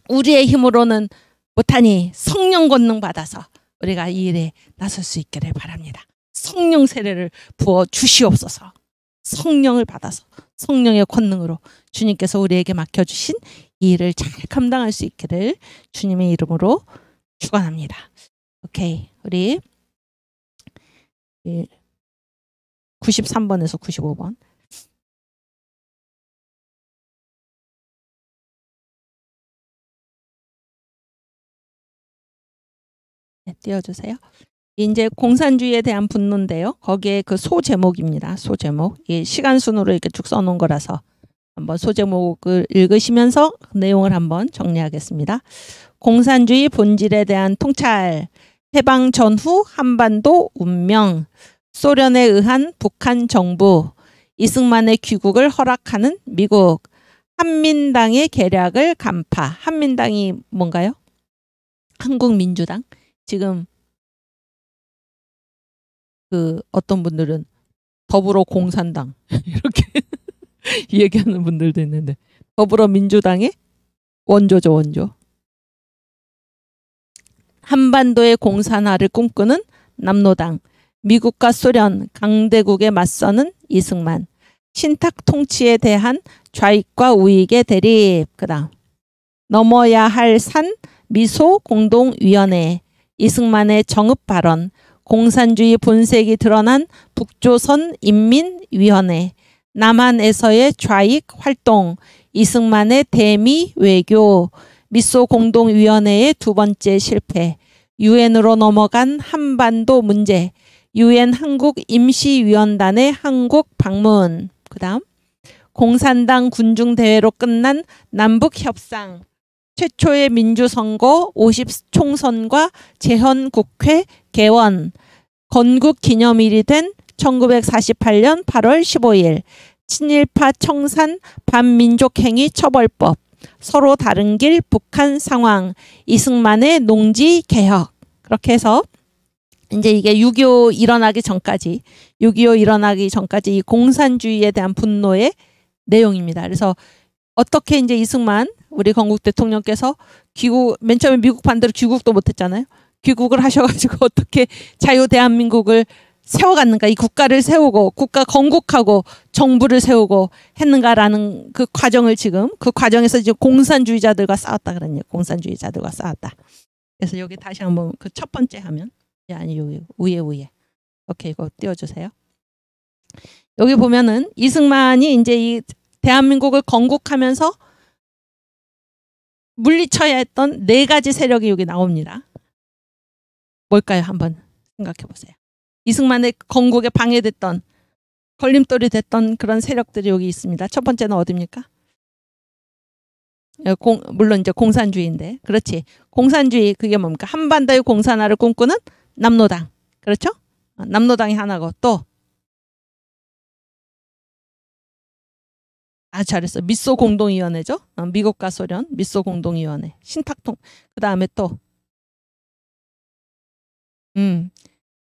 A: 우리의 힘으로는 못하니 성령 권능 받아서 우리가 이 일에 나설 수 있기를 바랍니다. 성령 세례를 부어 주시옵소서. 성령을 받아서 성령의 권능으로 주님께서 우리에게 맡겨주신 이 일을 잘 감당할 수 있기를 주님의 이름으로 축원합니다. 오케이, 우리 93번에서 95번 네, 띄워주세요. 이제 공산주의에 대한 분노인데요. 거기에 그 소제목입니다. 소제목. 이 시간 순으로 이렇게 쭉 써놓은 거라서 한번 소제목을 읽으시면서 내용을 한번 정리하겠습니다. 공산주의 본질에 대한 통찰, 해방 전후 한반도 운명, 소련에 의한 북한 정부, 이승만의 귀국을 허락하는 미국, 한민당의 계략을 간파. 한민당이 뭔가요? 한국민주당. 지금 그 어떤 분들은 더불어공산당 이렇게 얘기하는 분들도 있는데 더불어민주당의 원조죠, 원조. 한반도의 공산화를 꿈꾸는 남로당, 미국과 소련, 강대국에 맞서는 이승만, 신탁 통치에 대한 좌익과 우익의 대립. 그다음 넘어야 할 산 미소 공동위원회, 이승만의 정읍 발언, 공산주의 본색이 드러난 북조선 인민위원회, 남한에서의 좌익 활동, 이승만의 대미 외교, 미소 공동위원회의 두 번째 실패, 유엔으로 넘어간 한반도 문제, 유엔 한국 임시위원단의 한국 방문. 그 다음 공산당 군중대회로 끝난 남북협상, 최초의 민주선거 50총선과 재헌국회 개원, 건국기념일이 된 1948년 8월 15일, 친일파 청산 반민족행위 처벌법, 서로 다른 길 북한 상황, 이승만의 농지개혁. 그렇게 해서 이제 이게 6.25 일어나기 전까지, 6.25 일어나기 전까지 이 공산주의에 대한 분노의 내용입니다. 그래서 어떻게 이제 이승만 우리 건국 대통령께서 맨 처음에 미국 반대로 귀국도 못했잖아요. 귀국을 하셔가지고 어떻게 자유 대한민국을 세워갔는가, 이 국가를 세우고 국가 건국하고 정부를 세우고 했는가라는 그 과정을 지금 그 과정에서 이제 공산주의자들과 싸웠다 그러네요. 공산주의자들과 싸웠다. 그래서 여기 다시 한번 그 첫 번째 화면, 아니 여기 위에 오케이, 이거 띄워주세요. 여기 보면은 이승만이 이제 이 대한민국을 건국하면서 물리쳐야 했던 4가지 세력이 여기 나옵니다. 뭘까요? 한번 생각해 보세요. 이승만의 건국에 방해됐던, 걸림돌이 됐던 그런 세력들이 여기 있습니다. 첫 번째는 어디입니까? 물론 이제 공산주의인데, 그렇지. 공산주의, 그게 뭡니까? 한반도의 공산화를 꿈꾸는 남로당. 그렇죠? 남로당이 하나고, 또 잘했어. 미소 공동위원회죠. 미국과 소련 미소 공동위원회. 신탁통. 그 다음에 또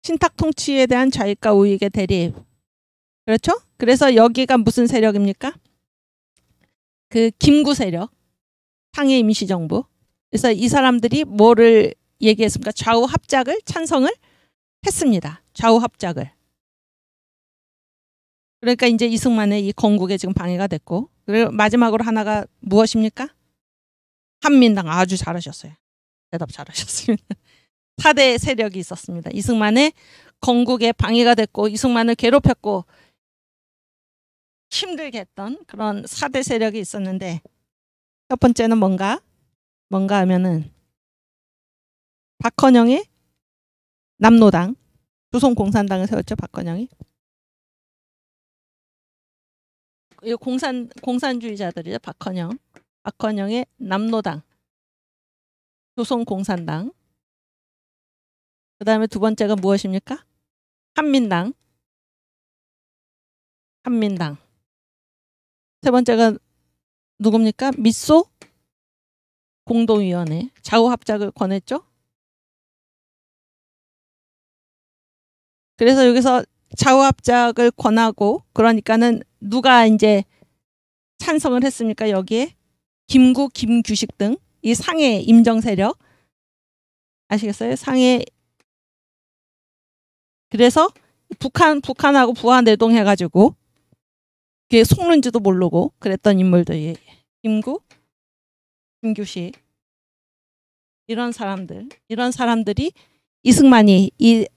A: 신탁 통치에 대한 자익과 우익의 대립. 그렇죠? 그래서 여기가 무슨 세력입니까? 그 김구 세력, 상해 임시정부. 그래서 이 사람들이 뭐를 얘기했습니까? 좌우 합작을 찬성을 했습니다. 좌우 합작을. 그러니까 이제 이승만의 이 건국에 지금 방해가 됐고, 그리고 마지막으로 하나가 무엇입니까? 한민당. 아주 잘하셨어요. 대답 잘하셨습니다. 4대 세력이 있었습니다. 이승만의 건국에 방해가 됐고 이승만을 괴롭혔고 힘들게 했던 그런 4대 세력이 있었는데, 첫 번째는 뭔가 하면은 박헌영의 남로당, 조선공산당을 세웠죠. 박헌영이. 이 공산주의자들이죠. 박헌영의 남로당, 조선공산당. 그 다음에 두 번째가 무엇입니까? 한민당. 세 번째가 누굽니까? 미소 공동위원회. 좌우 합작을 권했죠. 그래서 여기서 좌우 합작을 권하고, 그러니까는 누가 이제 찬성을 했습니까? 여기에 김구, 김규식 등 이 상해 임정 세력 아시겠어요? 상해. 그래서 북한하고 부하 내동해가지고 그게 속는지도 모르고 그랬던 인물들이 김구, 김규식, 이런 사람들이 이승만이 이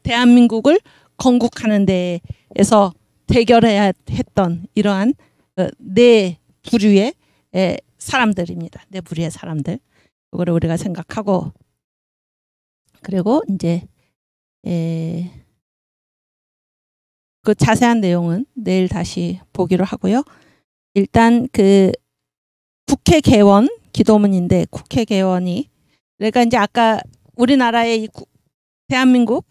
A: 대한민국을 건국하는 데에서 대결해야 했던 이러한 4부류의 사람들입니다. 4부류의 사람들. 이거를 우리가 생각하고, 그리고 이제 그 자세한 내용은 내일 다시 보기로 하고요. 일단 그 국회 개원 기도문인데, 국회 개원이, 그러니까 이제 아까 우리나라의 이 대한민국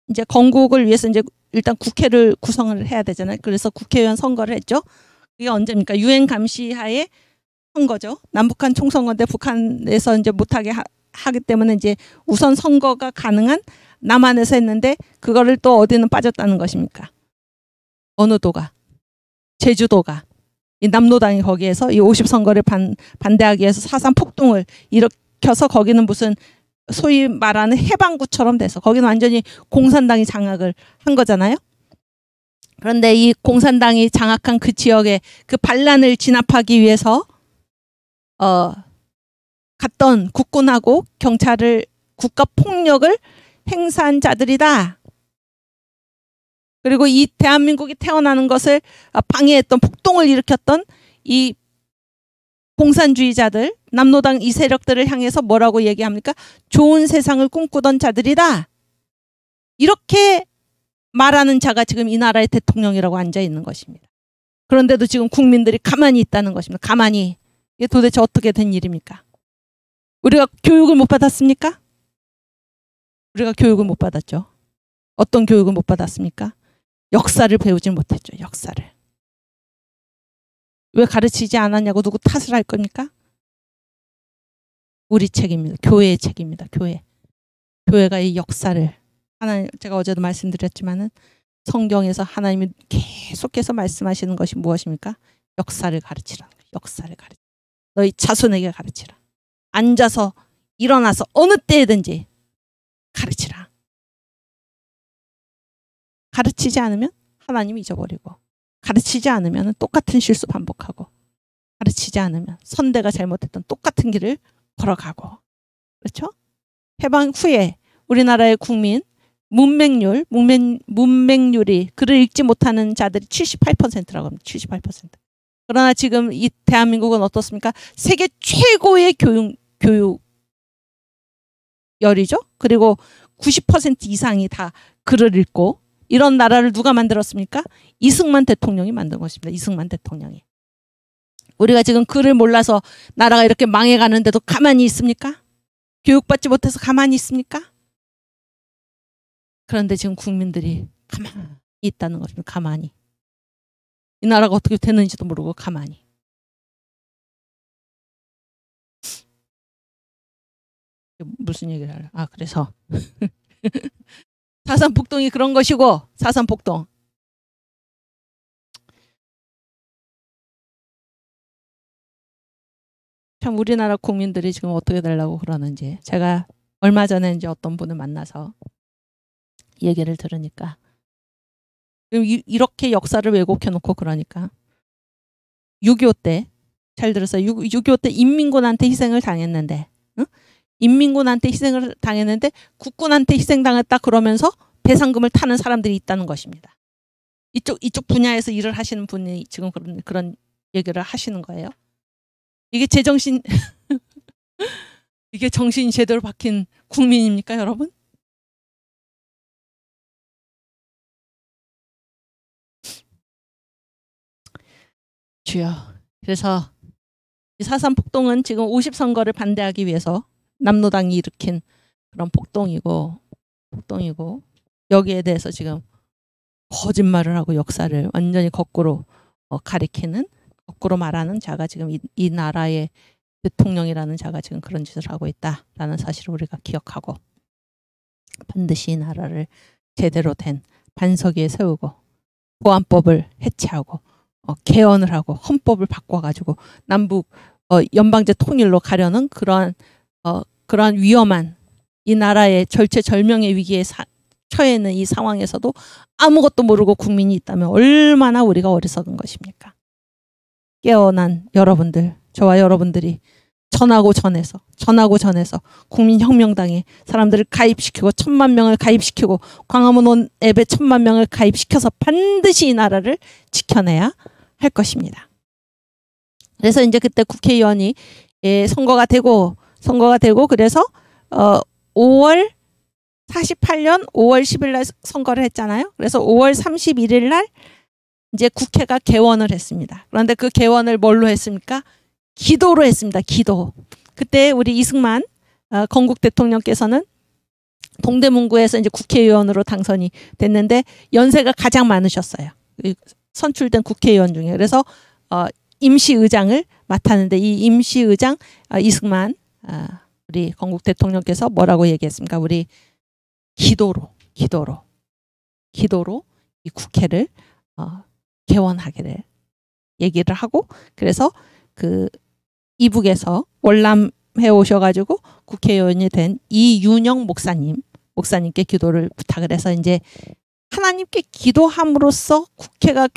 A: 이제 건국을 위해서 이제 일단 국회를 구성을 해야 되잖아요. 그래서 국회의원 선거를 했죠. 이게 언제입니까? 유엔 감시하에 선거죠. 남북한 총선거인데 북한에서 이제 못하게 하기 때문에 이제 우선 선거가 가능한 남한에서 했는데, 그거를 또 어디는 빠졌다는 것입니까? 어느 도가? 제주도가. 이 남로당이 거기에서 이 50선거를 반대하기 위해서 사상 폭동을 일으켜서 거기는 무슨 소위 말하는 해방구처럼 돼서 거기는 완전히 공산당이 장악을 한 거잖아요. 그런데 이 공산당이 장악한 그 지역에 그 반란을 진압하기 위해서 갔던 국군하고 경찰을, 국가폭력을 행사한 자들이다. 그리고 이 대한민국이 태어나는 것을 방해했던, 폭동을 일으켰던 이 공산주의자들, 남로당 이 세력들을 향해서 뭐라고 얘기합니까? 좋은 세상을 꿈꾸던 자들이다. 이렇게 말하는 자가 지금 이 나라의 대통령이라고 앉아 있는 것입니다. 그런데도 지금 국민들이 가만히 있다는 것입니다. 가만히. 이게 도대체 어떻게 된 일입니까? 우리가 교육을 못 받았습니까? 우리가 교육을 못 받았죠. 어떤 교육을 못 받았습니까? 역사를 배우지 못했죠. 역사를. 왜 가르치지 않았냐고 누구 탓을 할 겁니까? 우리 책임입니다. 교회의 책임입니다. 교회. 교회가 이 역사를 하나님, 제가 어제도 말씀드렸지만은 성경에서 하나님이 계속해서 말씀하시는 것이 무엇입니까? 역사를 가르치라. 역사를 가르치라. 너희 자손에게 가르치라. 앉아서 일어나서 어느 때든지 가르치라. 가르치지 않으면 하나님 잊어버리고, 가르치지 않으면 똑같은 실수 반복하고, 가르치지 않으면 선대가 잘못했던 똑같은 길을 걸어가고. 그렇죠? 해방 후에 우리나라의 국민 문맹률이 글을 읽지 못하는 자들이 78%라고 합니다. 78%. 그러나 지금 이 대한민국은 어떻습니까? 세계 최고의 교육열이죠. 그리고 90% 이상이 다 글을 읽고, 이런 나라를 누가 만들었습니까? 이승만 대통령이 만든 것입니다. 이승만 대통령이. 우리가 지금 글을 몰라서 나라가 이렇게 망해가는데도 가만히 있습니까? 교육받지 못해서 가만히 있습니까? 그런데 지금 국민들이 가만히 있다는 것입니다. 가만히. 이 나라가 어떻게 되는지도 모르고 가만히. 무슨 얘기를 하려? 그래서 사산폭동이 그런 것이고, 사산폭동. 참 우리나라 국민들이 지금 어떻게 되려고 그러는지, 제가 얼마 전에 이제 어떤 분을 만나서 얘기를 들으니까, 이렇게 역사를 왜곡해놓고 그러니까 6.25 때, 잘 들었어요. 6.25 때 인민군한테 희생을 당했는데, 응? 인민군한테 희생을 당했는데 국군한테 희생당했다 그러면서 배상금을 타는 사람들이 있다는 것입니다. 이쪽 분야에서 일을 하시는 분이 지금 그런 얘기를 하시는 거예요. 이게 제정신 이게 정신이 제대로 박힌 국민입니까, 여러분? 주여. 그래서 이 사산폭동은 지금 50선거를 반대하기 위해서 남노당이 일으킨 그런 폭동이고, 여기에 대해서 지금 거짓말을 하고 역사를 완전히 거꾸로 가리키는, 거꾸로 말하는 자가 지금 이 나라의 대통령이라는 자가 지금 그런 짓을 하고 있다라는 사실을 우리가 기억하고, 반드시 이 나라를 제대로 된 반석 위에 세우고, 보안법을 해체하고, 개헌을 하고, 헌법을 바꿔가지고 남북 연방제 통일로 가려는 그러한 위험한, 이 나라의 절체절명의 위기에 처해 있는 이 상황에서도 아무것도 모르고 국민이 있다면 얼마나 우리가 어리석은 것입니까? 깨어난 여러분들, 저와 여러분들이 전하고 전해서 국민혁명당에 사람들을 가입시키고 1000만 명을 가입시키고 광화문 앱에 1000만 명을 가입시켜서 반드시 이 나라를 지켜내야 할 것입니다. 그래서 이제 그때 국회의원이 선거가 되고 그래서 48년 5월 10일 날 선거를 했잖아요. 그래서 5월 31일 날 이제 국회가 개원을 했습니다. 그런데 그 개원을 뭘로 했습니까? 기도로 했습니다. 기도. 그때 우리 이승만 건국 대통령께서는 동대문구에서 이제 국회의원으로 당선이 됐는데 연세가 가장 많으셨어요. 선출된 국회의원 중에. 그래서 임시의장을 맡았는데, 이 임시의장 이승만 우리 건국 대통령께서 뭐라고 얘기했습니까? 우리 기도로 이 국회를 개원하기를 얘기를 하고, 그래서 그 이북에서 월남해 오셔가지고 국회의원이 된 이윤영 목사님께 기도를 부탁을 해서 이제 하나님께 기도함으로써 국회가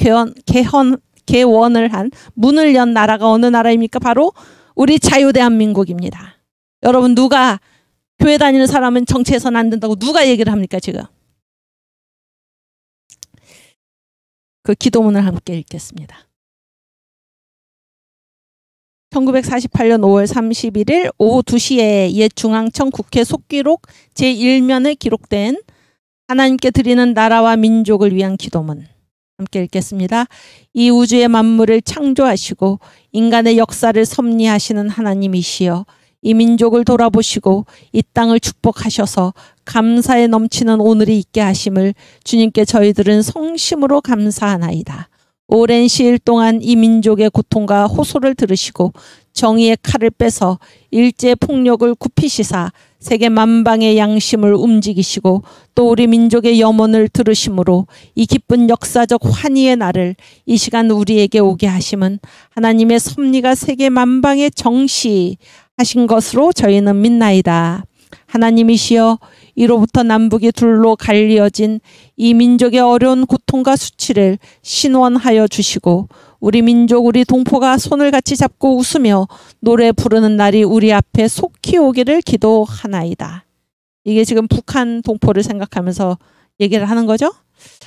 A: 개원을 한 문을 연 나라가 어느 나라입니까? 바로 우리 자유대한민국입니다. 여러분, 누가 교회 다니는 사람은 정치에서는 안 된다고 누가 얘기를 합니까, 지금? 그 기도문을 함께 읽겠습니다. 1948년 5월 31일 오후 2시에 옛 중앙청 국회 속기록 제1면에 기록된 하나님께 드리는 나라와 민족을 위한 기도문 함께 읽겠습니다. 이 우주의 만물을 창조하시고 인간의 역사를 섭리하시는 하나님이시여, 이 민족을 돌아보시고 이 땅을 축복하셔서 감사에 넘치는 오늘이 있게 하심을 주님께 저희들은 성심으로 감사하나이다. 오랜 시일 동안 이 민족의 고통과 호소를 들으시고 정의의 칼을 빼서 일제 폭력을 굽히시사 세계 만방의 양심을 움직이시고 또 우리 민족의 염원을 들으심으로 이 기쁜 역사적 환희의 날을 이 시간 우리에게 오게 하심은 하나님의 섭리가 세계 만방에 정시하신 것으로 저희는 믿나이다. 하나님이시여 이로부터 남북이 둘로 갈리어진 이 민족의 어려운 고통과 수치를 신원하여 주시고 우리 민족 우리 동포가 손을 같이 잡고 웃으며 노래 부르는 날이 우리 앞에 속히 오기를 기도하나이다. 이게 지금 북한 동포를 생각하면서 얘기를 하는 거죠.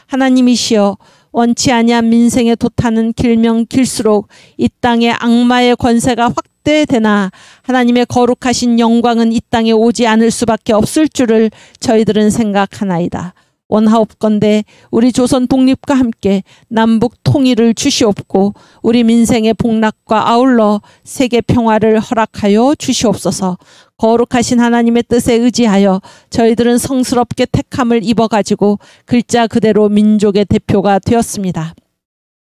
A: 하나님이시여 원치 아니한 민생의 도타는 길면 길수록 이 땅의 악마의 권세가 확대되나 하나님의 거룩하신 영광은 이 땅에 오지 않을 수밖에 없을 줄을 저희들은 생각하나이다. 원하옵건대 우리 조선 독립과 함께 남북 통일을 주시옵고 우리 민생의 복락과 아울러 세계 평화를 허락하여 주시옵소서. 거룩하신 하나님의 뜻에 의지하여 저희들은 성스럽게 택함을 입어가지고 글자 그대로 민족의 대표가 되었습니다.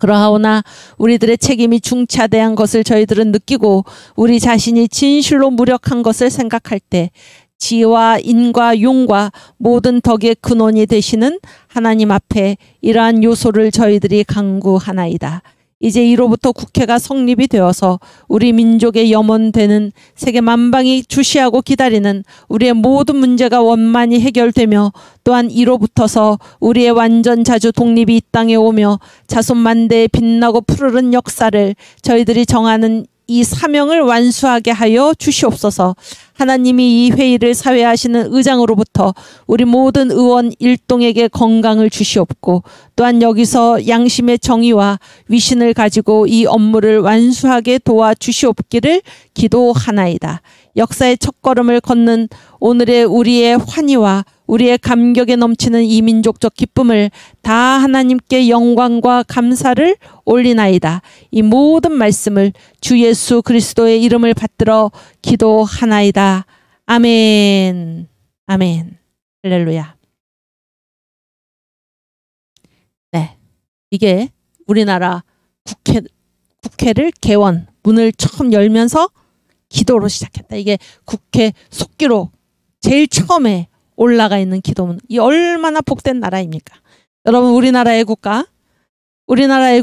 A: 그러하오나 우리들의 책임이 중차대한 것을 저희들은 느끼고 우리 자신이 진실로 무력한 것을 생각할 때 지와 인과 용과 모든 덕의 근원이 되시는 하나님 앞에 이러한 요소를 저희들이 강구하나이다. 이제 이로부터 국회가 성립이 되어서 우리 민족의 염원되는 세계 만방이 주시하고 기다리는 우리의 모든 문제가 원만히 해결되며 또한 이로부터서 우리의 완전 자주 독립이 이 땅에 오며 자손 만대에 빛나고 푸르른 역사를 저희들이 정하는 이 사명을 완수하게 하여 주시옵소서. 하나님이 이 회의를 사회하시는 의장으로부터 우리 모든 의원 일동에게 건강을 주시옵고 또한 여기서 양심의 정의와 위신을 가지고 이 업무를 완수하게 도와주시옵기를 기도하나이다. 역사의 첫걸음을 걷는 오늘의 우리의 환희와 우리의 감격에 넘치는 이 민족적 기쁨을 다 하나님께 영광과 감사를 올리나이다. 이 모든 말씀을 주 예수 그리스도의 이름을 받들어 기도하나이다. 아멘. 아멘. 할렐루야. 네, 이게 우리나라 국회를 개원 문을 처음 열면서 기도로 시작했다. 이게 국회 속기록 제일 처음에 올라가 있는 기도문. 이 얼마나 복된 나라입니까? 여러분, 우리나라의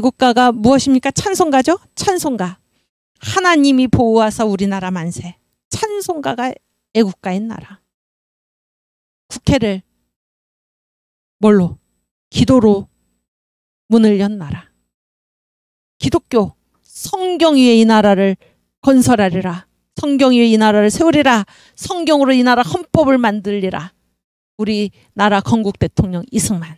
A: 국가가 무엇입니까? 찬송가죠? 찬송가. 하나님이 보호하사 우리나라 만세. 찬송가가 애국가인 나라. 국회를 뭘로? 기도로 문을 연 나라. 기독교 성경 위에 이 나라를 건설하리라. 성경 위에 이 나라를 세우리라. 성경으로 이 나라 헌법을 만들리라. 우리나라 건국 대통령 이승만.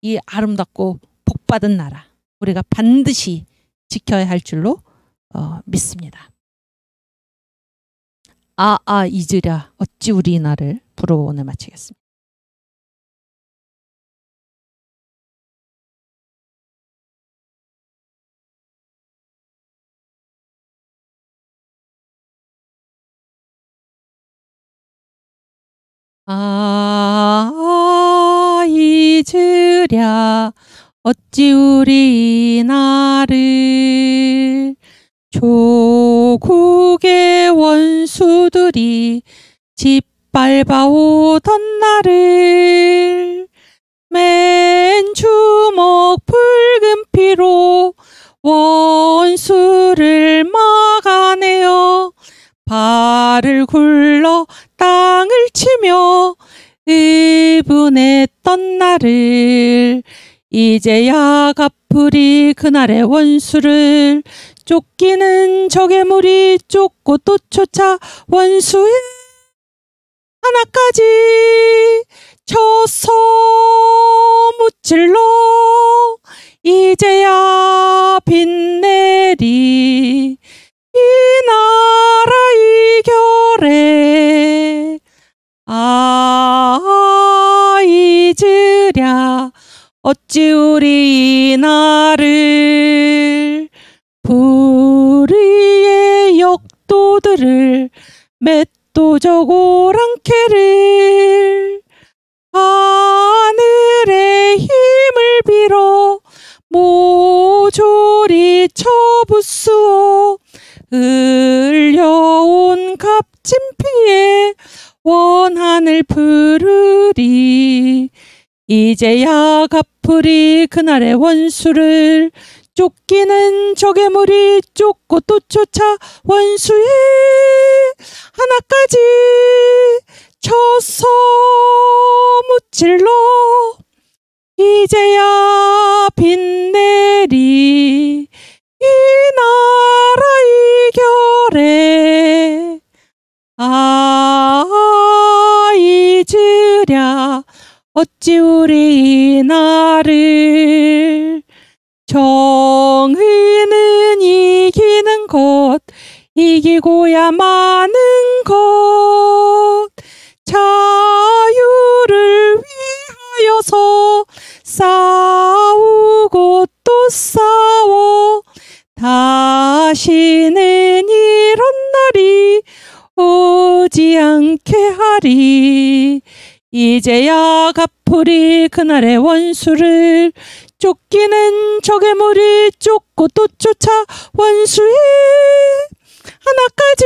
A: 이 아름답고 복받은 나라 우리가 반드시 지켜야 할 줄로 믿습니다. 잊으랴 어찌 우리 이 날을 부르고 오늘 마치겠습니다. 잊으랴 어찌 우리 나를 조국의 원수들이 짓밟아오던 나를 맨 주먹 붉은 피로 원수를 막아내어 발을 굴러 땅을 치며 의분했던 나를 이제야 갚으리 그날의 원수를 쫓기는 적의 무리 쫓고 또 쫓아 원수의 하나까지 쳐서 무찔러 이제야 빛내리 이 나라 이겨래 잊으랴 어찌 우리 이 나를 불의의 역도들을 맷도적 오랑캐를 하늘의 힘을 빌어 모조리 쳐부수어 흘려온 값진 피에 원한을 부르리. 이제야 갚으리 그날의 원수를. 쫓기는 적의 무리 쫓고 또 쫓아 원수의 하나까지 쳐서 무찔러. 이제야 빛내리 이 나라 이결에. 잊으랴 어찌 우리 이 날을. 정의는 이기는 것, 이기고야 마는 것. 자유를 위하여서 싸우고 또 싸워. 다시는 이런 날이 오지 않게 하리. 이제야 갚으리 그날의 원수를. 쫓기는 적의 무리 쫓고 또 쫓아 원수의 하나까지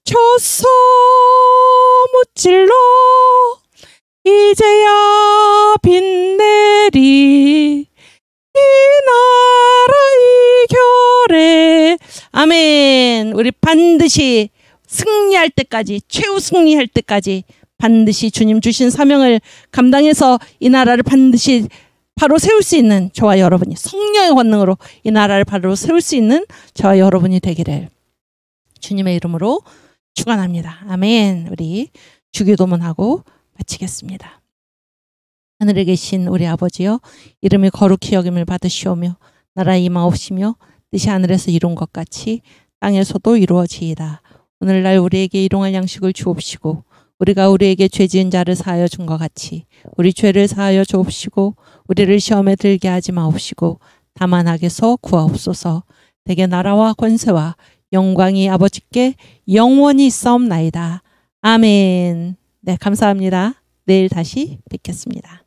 A: 쳐서 무찔러. 이제야 빛내리 이 나라 이결에. 아멘. 우리 반드시 승리할 때까지, 최후 승리할 때까지 반드시 주님 주신 사명을 감당해서 이 나라를 반드시 바로 세울 수 있는 저와 여러분이, 성령의 권능으로 이 나라를 바로 세울 수 있는 저와 여러분이 되기를 주님의 이름으로 축원합니다. 아멘. 우리 주기도문하고 마치겠습니다. 하늘에 계신 우리 아버지여, 이름이 거룩히 여김을 받으시오며 나라의 임하옵시며 뜻이 하늘에서 이룬 것 같이 땅에서도 이루어지이다. 오늘날 우리에게 일용할 양식을 주옵시고 우리가 우리에게 죄 지은 자를 사하여 준 것 같이 우리 죄를 사하여 주옵시고 우리를 시험에 들게 하지 마옵시고 다만 악에서 구하옵소서. 대개 나라와 권세와 영광이 아버지께 영원히 있사옵나이다. 아멘. 네, 감사합니다. 내일 다시 뵙겠습니다.